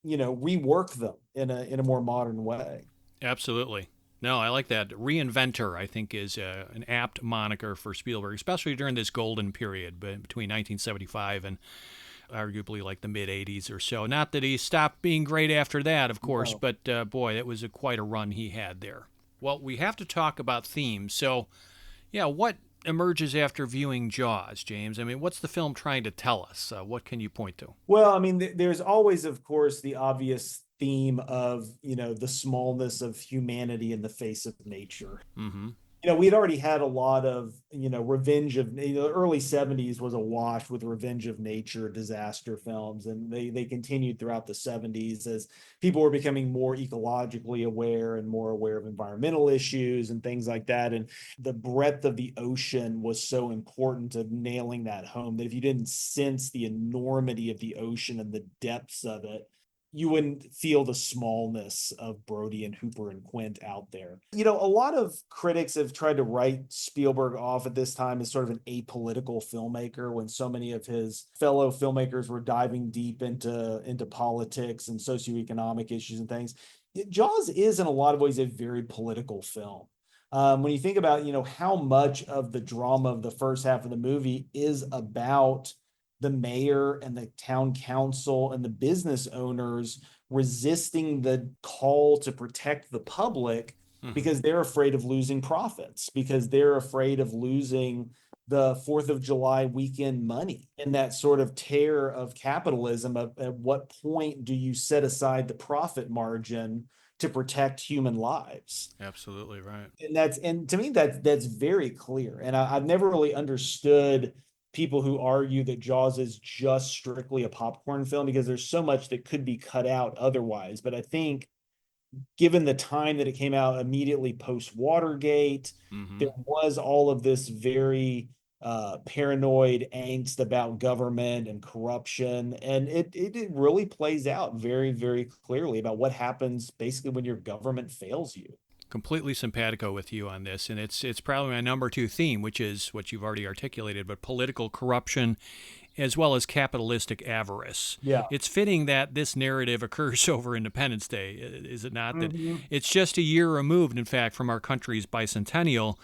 rework them in a more modern way. Absolutely. No, I like that. Reinventor, I think, is an apt moniker for Spielberg, especially during this golden period between 1975 and arguably like the mid 80s or so. Not that he stopped being great after that, of course, but boy, it was quite a run he had there. Well, we have to talk about themes. So, yeah, what emerges after viewing Jaws, James? I mean, what's the film trying to tell us? What can you point to? Well, I mean, there's always, of course, the obvious theme of, the smallness of humanity in the face of nature. Mm-hmm. We'd already had a lot of, revenge of, the early 70s was awash with revenge of nature disaster films. And they continued throughout the 70s as people were becoming more ecologically aware and more aware of environmental issues and things like that. And the breadth of the ocean was so important to nailing that home, that if you didn't sense the enormity of the ocean and the depths of it, you wouldn't feel the smallness of Brody and Hooper and Quint out there. A lot of critics have tried to write Spielberg off at this time as sort of an apolitical filmmaker, when so many of his fellow filmmakers were diving deep into politics and socioeconomic issues and things. Jaws is in a lot of ways a very political film. When you think about, how much of the drama of the first half of the movie is about the mayor and the town council and the business owners resisting the call to protect the public because they're afraid of losing profits, because they're afraid of losing the 4th of July weekend money, and that sort of tear of capitalism. At what point do you set aside the profit margin to protect human lives? Absolutely right. And to me, that's very clear. And I've never really understood people who argue that Jaws is just strictly a popcorn film, because there's so much that could be cut out otherwise. But I think given the time that it came out immediately post Watergate, there was all of this very paranoid angst about government and corruption. And it really plays out very, very clearly about what happens basically when your government fails you. Completely simpatico with you on this, and it's probably my number 2 theme, which is what you've already articulated, but political corruption as well as capitalistic avarice. Yeah. It's fitting that this narrative occurs over Independence Day, is it not? That it's just a year removed, in fact, from our country's bicentennial.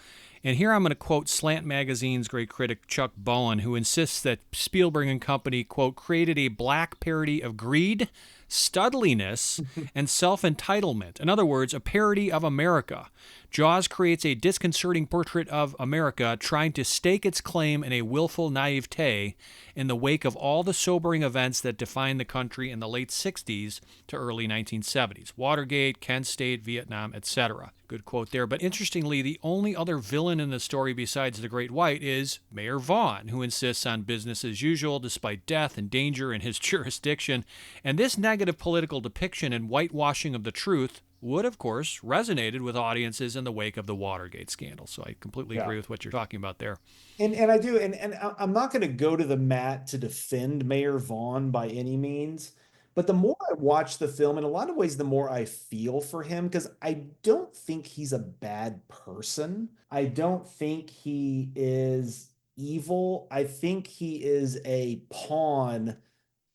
And here I'm going to quote Slant Magazine's great critic Chuck Bowen, who insists that Spielberg and company, quote, created a black parody of greed, studliness, and self-entitlement. In other words, a parody of America. Jaws creates a disconcerting portrait of America trying to stake its claim in a willful naivete in the wake of all the sobering events that defined the country in the late 60s to early 1970s. Watergate, Kent State, Vietnam, etc. Good quote there. But interestingly, the only other villain in the story besides the Great White is Mayor Vaughn, who insists on business as usual despite death and danger in his jurisdiction. And this negative political depiction and whitewashing of the truth would, of course, resonated with audiences in the wake of the Watergate scandal. So I completely agree with what you're talking about there. And I do, and I'm not going to go to the mat to defend Mayor Vaughn by any means, but the more I watch the film, in a lot of ways, the more I feel for him, because I don't think he's a bad person. I don't think he is evil. I think he is a pawn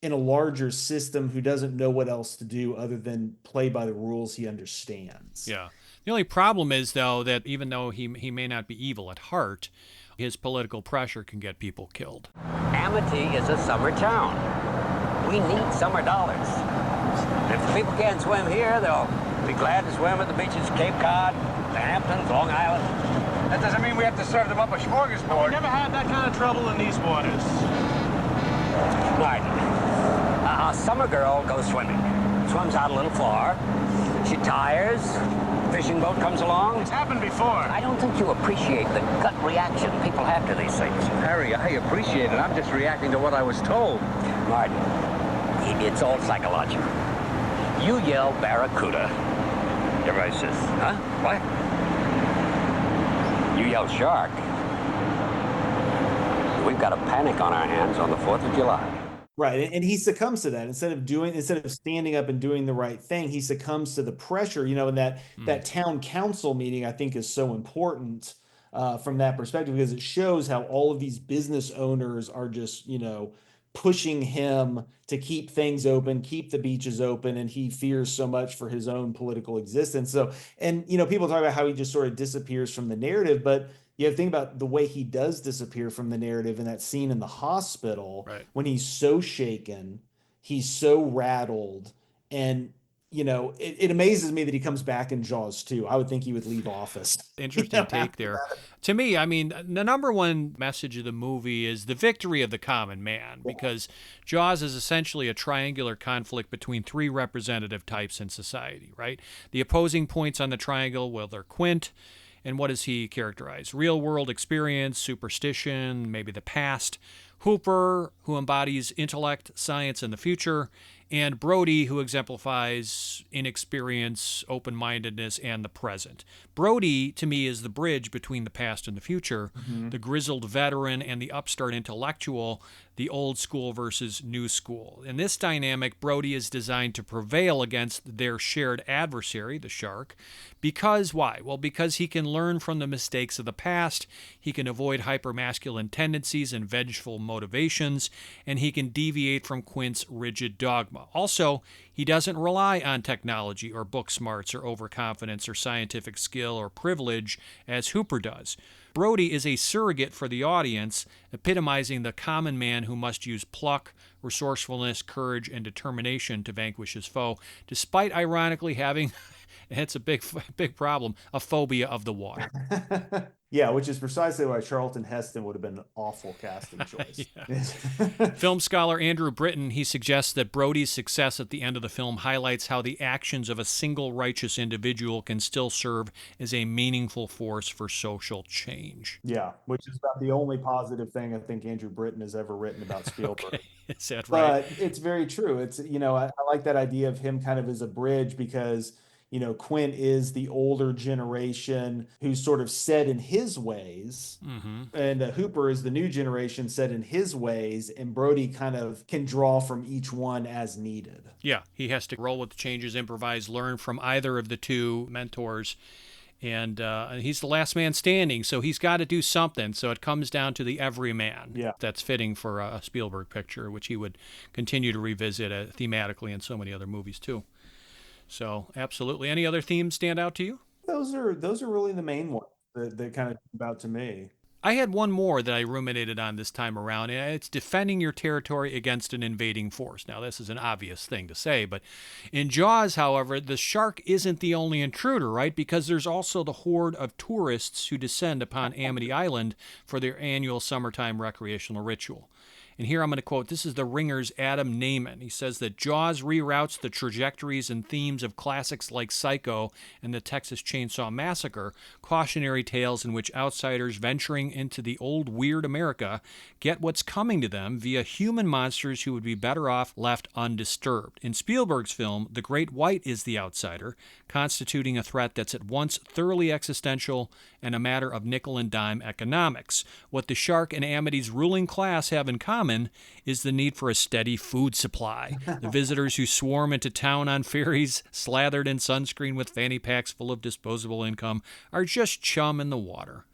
in a larger system who doesn't know what else to do other than play by the rules he understands. Yeah. The only problem is, though, that even though he may not be evil at heart, his political pressure can get people killed. Amity is a summer town. We need summer dollars. If the people can't swim here, they'll be glad to swim at the beaches of Cape Cod, the Hamptons, Long Island. That doesn't mean we have to serve them up a smorgasbord. We never had that kind of trouble in these waters. Martin, a summer girl goes swimming, swims out a little far, she tires, fishing boat comes along. It's happened before. I don't think you appreciate the gut reaction people have to these things. Harry, I appreciate it. I'm just reacting to what I was told. Martin, it's all psychological. You yell barracuda, everybody says, huh? What? You yell shark. We've got a panic on our hands on the 4th of July. Right. And he succumbs to that. Instead of standing up and doing the right thing, he succumbs to the pressure, and that town council meeting, I think, is so important. from that perspective, because it shows how all of these business owners are just, pushing him to keep things open, keep the beaches open, and he fears so much for his own political existence. So, and people talk about how he just sort of disappears from the narrative, but you have to think about the way he does disappear from the narrative in that scene in the hospital Right. when he's so shaken, he's so rattled, and it amazes me that he comes back in Jaws 2. I would think he would leave office. Interesting take after there. that. To me, I mean, the number one message of the movie is the victory of the common man, because Jaws is essentially a triangular conflict between three representative types in society, right? The opposing points on the triangle, well, they're Quint, and what does he characterize? Real world experience, superstition, maybe the past. Hooper, who embodies intellect, science, and the future, and Brody, who exemplifies inexperience, open-mindedness, and the present. Brody, to me, is the bridge between the past and the future, the grizzled veteran and the upstart intellectual, the old school versus new school. In this dynamic, Brody is designed to prevail against their shared adversary, the shark. Because why? Well, because he can learn from the mistakes of the past, he can avoid hypermasculine tendencies and vengeful motivations, and he can deviate from Quint's rigid dogma. Also, he doesn't rely on technology or book smarts or overconfidence or scientific skill or privilege as Hooper does. Brody is a surrogate for the audience, epitomizing the common man who must use pluck, resourcefulness, courage, and determination to vanquish his foe, despite ironically having, it's a big problem, a phobia of the water. Yeah, which is precisely why Charlton Heston would have been an awful casting choice. Film scholar Andrew Britton, he suggests that Brody's success at the end of the film highlights how the actions of a single righteous individual can still serve as a meaningful force for social change. Yeah, which is about the only positive thing I think Andrew Britton has ever written about Spielberg. Okay. Is that right? But it's very true. It's, I like that idea of him kind of as a bridge because, Quint is the older generation who's sort of set in his ways, and Hooper is the new generation set in his ways, and Brody kind of can draw from each one as needed. Yeah, he has to roll with the changes, improvise, learn from either of the two mentors. And he's the last man standing, so he's got to do something. So it comes down to the everyman. Yeah. That's fitting for a Spielberg picture, which he would continue to revisit thematically in so many other movies, too. So, absolutely. Any other themes stand out to you? Those are really the main ones that kind of jump out to me. I had one more that I ruminated on this time around, and it's defending your territory against an invading force. Now, this is an obvious thing to say, but in Jaws, however, the shark isn't the only intruder, right? Because there's also the horde of tourists who descend upon Amity Island for their annual summertime recreational ritual. And here I'm going to quote, this is The Ringer's Adam Naiman. He says that Jaws reroutes the trajectories and themes of classics like Psycho and the Texas Chainsaw Massacre, cautionary tales in which outsiders venturing into the old weird America get what's coming to them via human monsters who would be better off left undisturbed. In Spielberg's film, the Great White is the outsider, constituting a threat that's at once thoroughly existential and a matter of nickel and dime economics. What the shark and Amity's ruling class have in common is the need for a steady food supply. The visitors who swarm into town on ferries, slathered in sunscreen with fanny packs full of disposable income, are just chum in the water.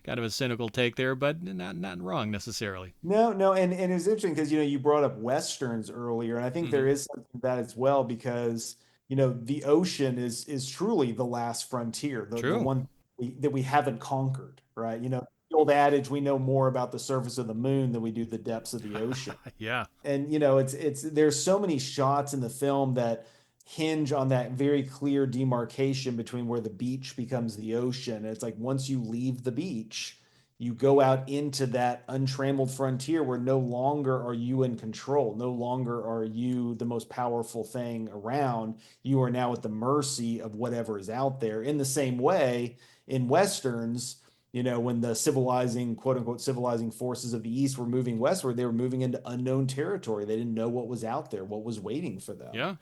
Kind of a cynical take there, but not wrong necessarily. No, and it's interesting because you brought up westerns earlier, and I think there is something to that as well because the ocean is truly the last frontier, the one that we haven't conquered, right? The old adage, we know more about the surface of the moon than we do the depths of the ocean. Yeah. And it's there's so many shots in the film that hinge on that very clear demarcation between where the beach becomes the ocean. And it's like once you leave the beach, you go out into that untrammeled frontier where no longer are you in control. No longer are you the most powerful thing around. You are now at the mercy of whatever is out there. In the same way, in westerns, when the civilizing, quote unquote, civilizing forces of the East were moving westward, they were moving into unknown territory. They didn't know what was out there, what was waiting for them. Yeah.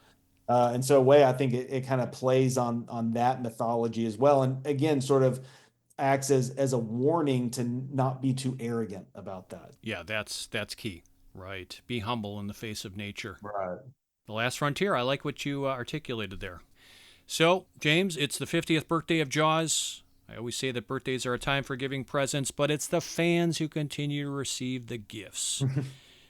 And so, a way, I think it kind of plays on that mythology as well. And again, sort of acts as a warning to not be too arrogant about that. Yeah, that's key. Right. Be humble in the face of nature. Right. The last frontier. I like what you articulated there. So, James, it's the 50th birthday of Jaws. I always say that birthdays are a time for giving presents, but it's the fans who continue to receive the gifts.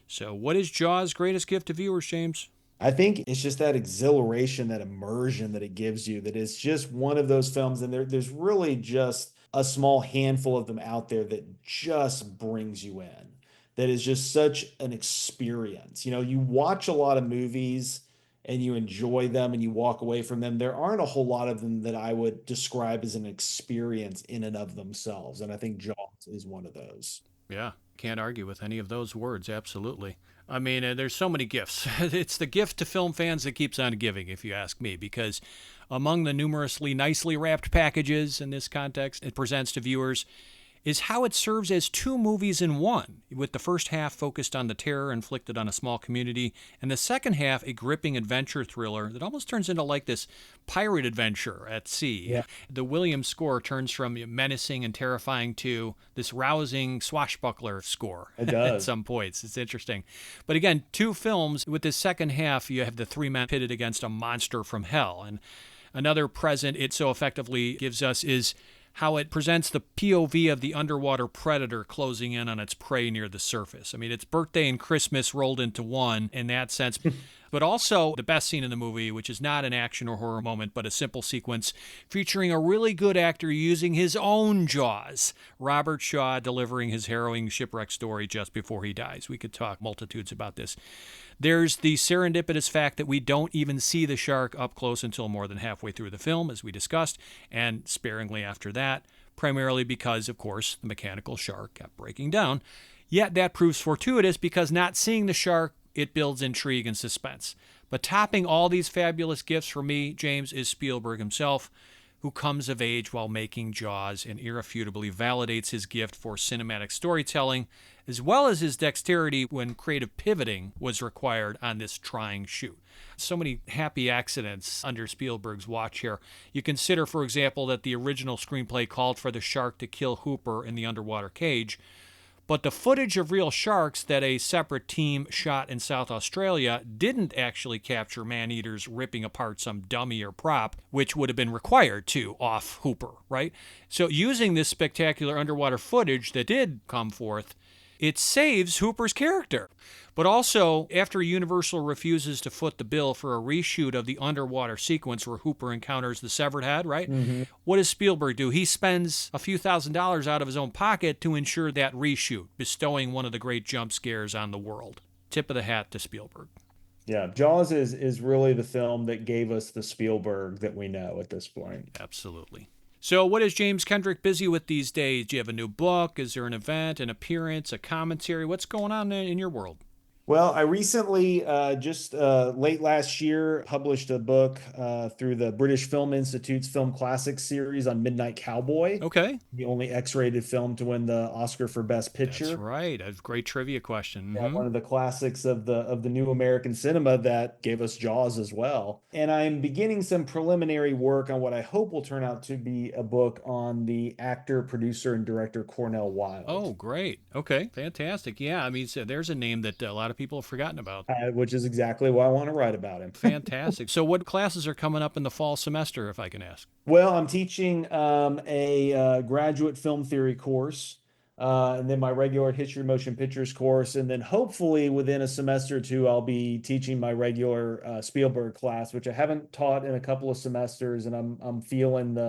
So what is Jaws' greatest gift to viewers, James? I think it's just that exhilaration, that immersion that it gives you, that it's just one of those films, and there's really just a small handful of them out there that just brings you in. That is just such an experience. You know, you watch a lot of movies and you enjoy them and you walk away from them. There aren't a whole lot of them that I would describe as an experience in and of themselves. And I think Jaws is one of those. Yeah, can't argue with any of those words, absolutely. I mean, there's so many gifts. It's the gift to film fans that keeps on giving, if you ask me, because among the numerously nicely wrapped packages in this context it presents to viewers is how it serves as two movies in one, with the first half focused on the terror inflicted on a small community, and the second half a gripping adventure thriller that almost turns into like this pirate adventure at sea. Yeah. The Williams score turns from menacing and terrifying to this rousing swashbuckler score. It does. At some points. It's interesting. But again, two films, with this second half, you have the three men pitted against a monster from hell. And another present it so effectively gives us is how it presents the POV of the underwater predator closing in on its prey near the surface. I mean, it's birthday and Christmas rolled into one in that sense. But also the best scene in the movie, which is not an action or horror moment, but a simple sequence featuring a really good actor using his own jaws. Robert Shaw delivering his harrowing shipwreck story just before he dies. We could talk multitudes about this. There's the serendipitous fact that we don't even see the shark up close until more than halfway through the film, as we discussed, and sparingly after that, primarily because, of course, the mechanical shark kept breaking down. Yet that proves fortuitous because not seeing the shark, it builds intrigue and suspense. But topping all these fabulous gifts for me, James, is Spielberg himself, who comes of age while making Jaws and irrefutably validates his gift for cinematic storytelling, as well as his dexterity when creative pivoting was required on this trying shoot. So many happy accidents under Spielberg's watch here. You consider, for example, that the original screenplay called for the shark to kill Hooper in the underwater cage, but the footage of real sharks that a separate team shot in South Australia didn't actually capture man-eaters ripping apart some dummy or prop, which would have been required to off Hooper, right? So using this spectacular underwater footage that did come forth, it saves Hooper's character. But also, after Universal refuses to foot the bill for a reshoot of the underwater sequence where Hooper encounters the severed head, right? Mm-hmm. What does Spielberg do? He spends a few $1,000s out of his own pocket to ensure that reshoot, bestowing one of the great jump scares on the world. Tip of the hat to Spielberg. Yeah, Jaws is really the film that gave us the Spielberg that we know at this point. Absolutely. So what is James Kendrick busy with these days? Do you have a new book? Is there an event, an appearance, a commentary? What's going on in your world? Well, I recently, just late last year, published a book through the British Film Institute's Film Classics series on Midnight Cowboy. Okay. The only X-rated film to win the Oscar for Best Picture. That's right. A great trivia question. Yeah, one of the classics of the new American cinema that gave us Jaws as well. And I'm beginning some preliminary work on what I hope will turn out to be a book on the actor, producer, and director Cornel Wilde. Oh, great. Okay, fantastic. Yeah, I mean, so there's a name that a lot of people have forgotten about. Which is exactly why I want to write about him. Fantastic. So what classes are coming up in the fall semester, if I can ask? Well, I'm teaching a graduate film theory course, and then my regular history of motion pictures course. And then hopefully within a semester or two, I'll be teaching my regular Spielberg class, which I haven't taught in a couple of semesters. And I'm feeling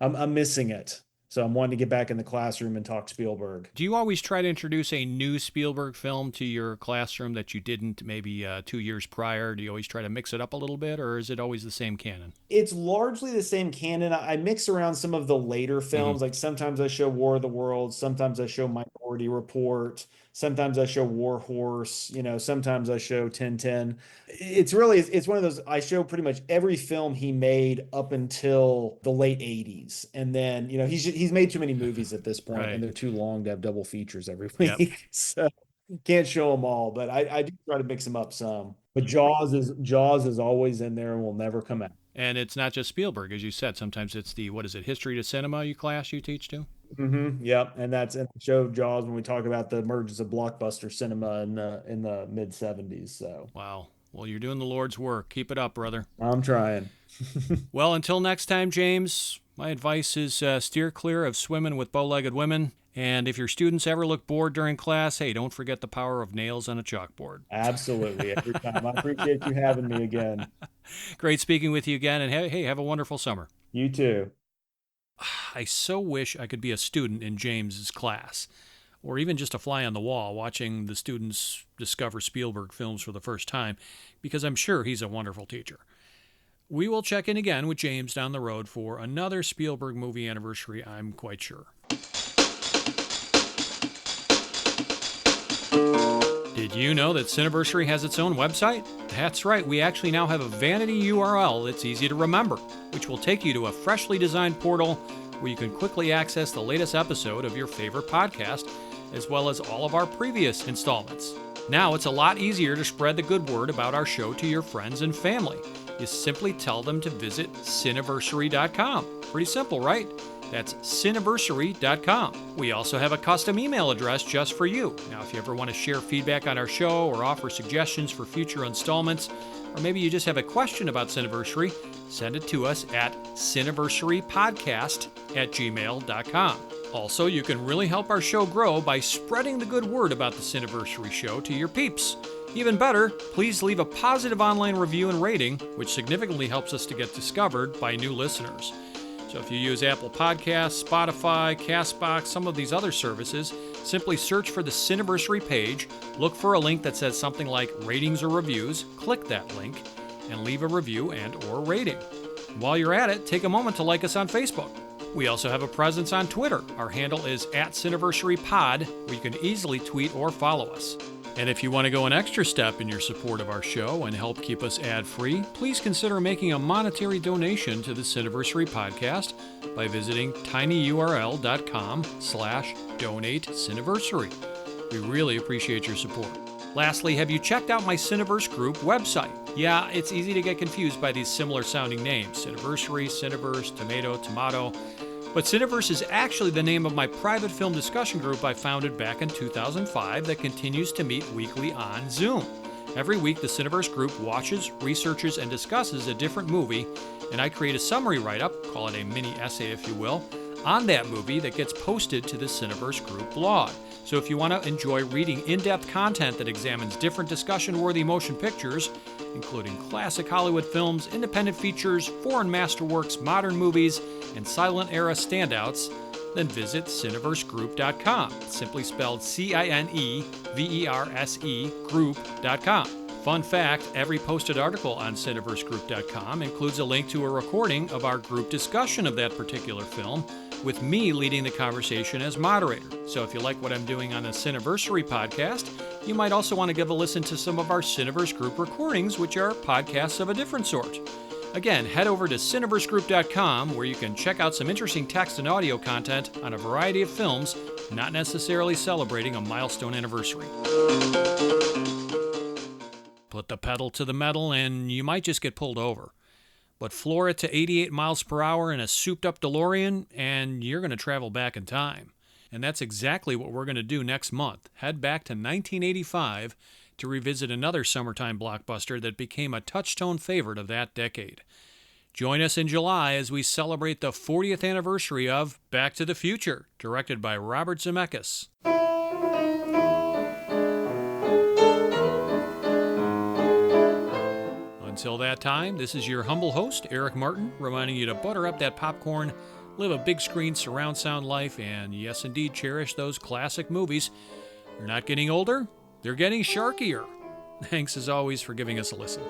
I'm missing it. So I'm wanting to get back in the classroom and talk Spielberg. Do you always try to introduce a new Spielberg film to your classroom that you didn't maybe 2 years prior? Do you always try to mix it up a little bit, or is it always the same canon? It's largely the same canon. I mix around some of the later films. Like sometimes I show War of the Worlds, sometimes I show Minority Report, sometimes I show War Horse, sometimes I show 1010. It's one of those, I show pretty much every film he made up until the late 80s. And then, he's made too many movies at this point, Right. and they're too long to have double features every week. Yep. So can't show them all, but I do try to mix them up some. But Jaws is always in there and will never come out. And it's not just Spielberg, as you said. Sometimes it's the, History to Cinema class you teach too? Mm-hmm. Yep. And I show Jaws when we talk about the emergence of blockbuster cinema in the mid 70s. So Wow. Well, you're doing the Lord's work. Keep it up, brother. I'm trying. Well, until next time, James, my advice is steer clear of swimming with bow-legged women. And if your students ever look bored during class, hey, don't forget the power of nails on a chalkboard. Absolutely. Every time. I appreciate you having me again. Great speaking with you again. And hey, have a wonderful summer. You too. I so wish I could be a student in James's class, or even just a fly on the wall watching the students discover Spielberg films for the first time, because I'm sure he's a wonderful teacher. We will check in again with James down the road for another Spielberg movie anniversary, I'm quite sure. Did you know that Cineversary has its own website? That's right, we actually now have a vanity URL that's easy to remember, which will take you to a freshly designed portal where you can quickly access the latest episode of your favorite podcast, as well as all of our previous installments. Now it's a lot easier to spread the good word about our show to your friends and family. You simply tell them to visit Cineversary.com. Pretty simple, right? That's Cineversary.com. We also have a custom email address just for you. Now, if you ever want to share feedback on our show or offer suggestions for future installments, or maybe you just have a question about Cineversary, send it to us at cineversarypodcast@gmail.com. Also, you can really help our show grow by spreading the good word about the Cineversary show to your peeps. Even better, please leave a positive online review and rating, which significantly helps us to get discovered by new listeners. So if you use Apple Podcasts, Spotify, CastBox, some of these other services, simply search for the Cineversary page, look for a link that says something like ratings or reviews, click that link, and leave a review and or rating. While you're at it, take a moment to like us on Facebook. We also have a presence on Twitter. Our handle is @CineversaryPod, where you can easily tweet or follow us. And if you want to go an extra step in your support of our show and help keep us ad-free, please consider making a monetary donation to the Cineversary podcast by visiting tinyurl.com/donate-cineversary. We really appreciate your support. Lastly, have you checked out my Cineverse Group website? Yeah, it's easy to get confused by these similar sounding names, Cineversary, Cineverse, Tomato. But Cineverse is actually the name of my private film discussion group I founded back in 2005 that continues to meet weekly on Zoom. Every week, the Cineverse group watches, researches, and discusses a different movie, and I create a summary write-up, call it a mini essay if you will, on that movie that gets posted to the Cineverse group blog. So if you want to enjoy reading in-depth content that examines different discussion-worthy motion pictures, including classic Hollywood films, independent features, foreign masterworks, modern movies, and silent-era standouts, then visit cineversegroup.com, simply spelled CINEVERSE group.com. Fun fact, every posted article on cineversegroup.com includes a link to a recording of our group discussion of that particular film, with me leading the conversation as moderator. So if you like what I'm doing on the Cineversary podcast, you might also want to give a listen to some of our Cineverse Group recordings, which are podcasts of a different sort. Again, head over to cineversegroup.com, where you can check out some interesting text and audio content on a variety of films, not necessarily celebrating a milestone anniversary. Put the pedal to the metal and you might just get pulled over. But floor it to 88 miles per hour in a souped-up DeLorean, and you're going to travel back in time. And that's exactly what we're going to do next month. Head back to 1985 to revisit another summertime blockbuster that became a touchstone favorite of that decade. Join us in July as we celebrate the 40th anniversary of Back to the Future, directed by Robert Zemeckis. Until that time, this is your humble host, Eric Martin, reminding you to butter up that popcorn, live a big screen surround sound life, and yes, indeed, cherish those classic movies. They're not getting older, they're getting sharkier. Thanks as always for giving us a listen.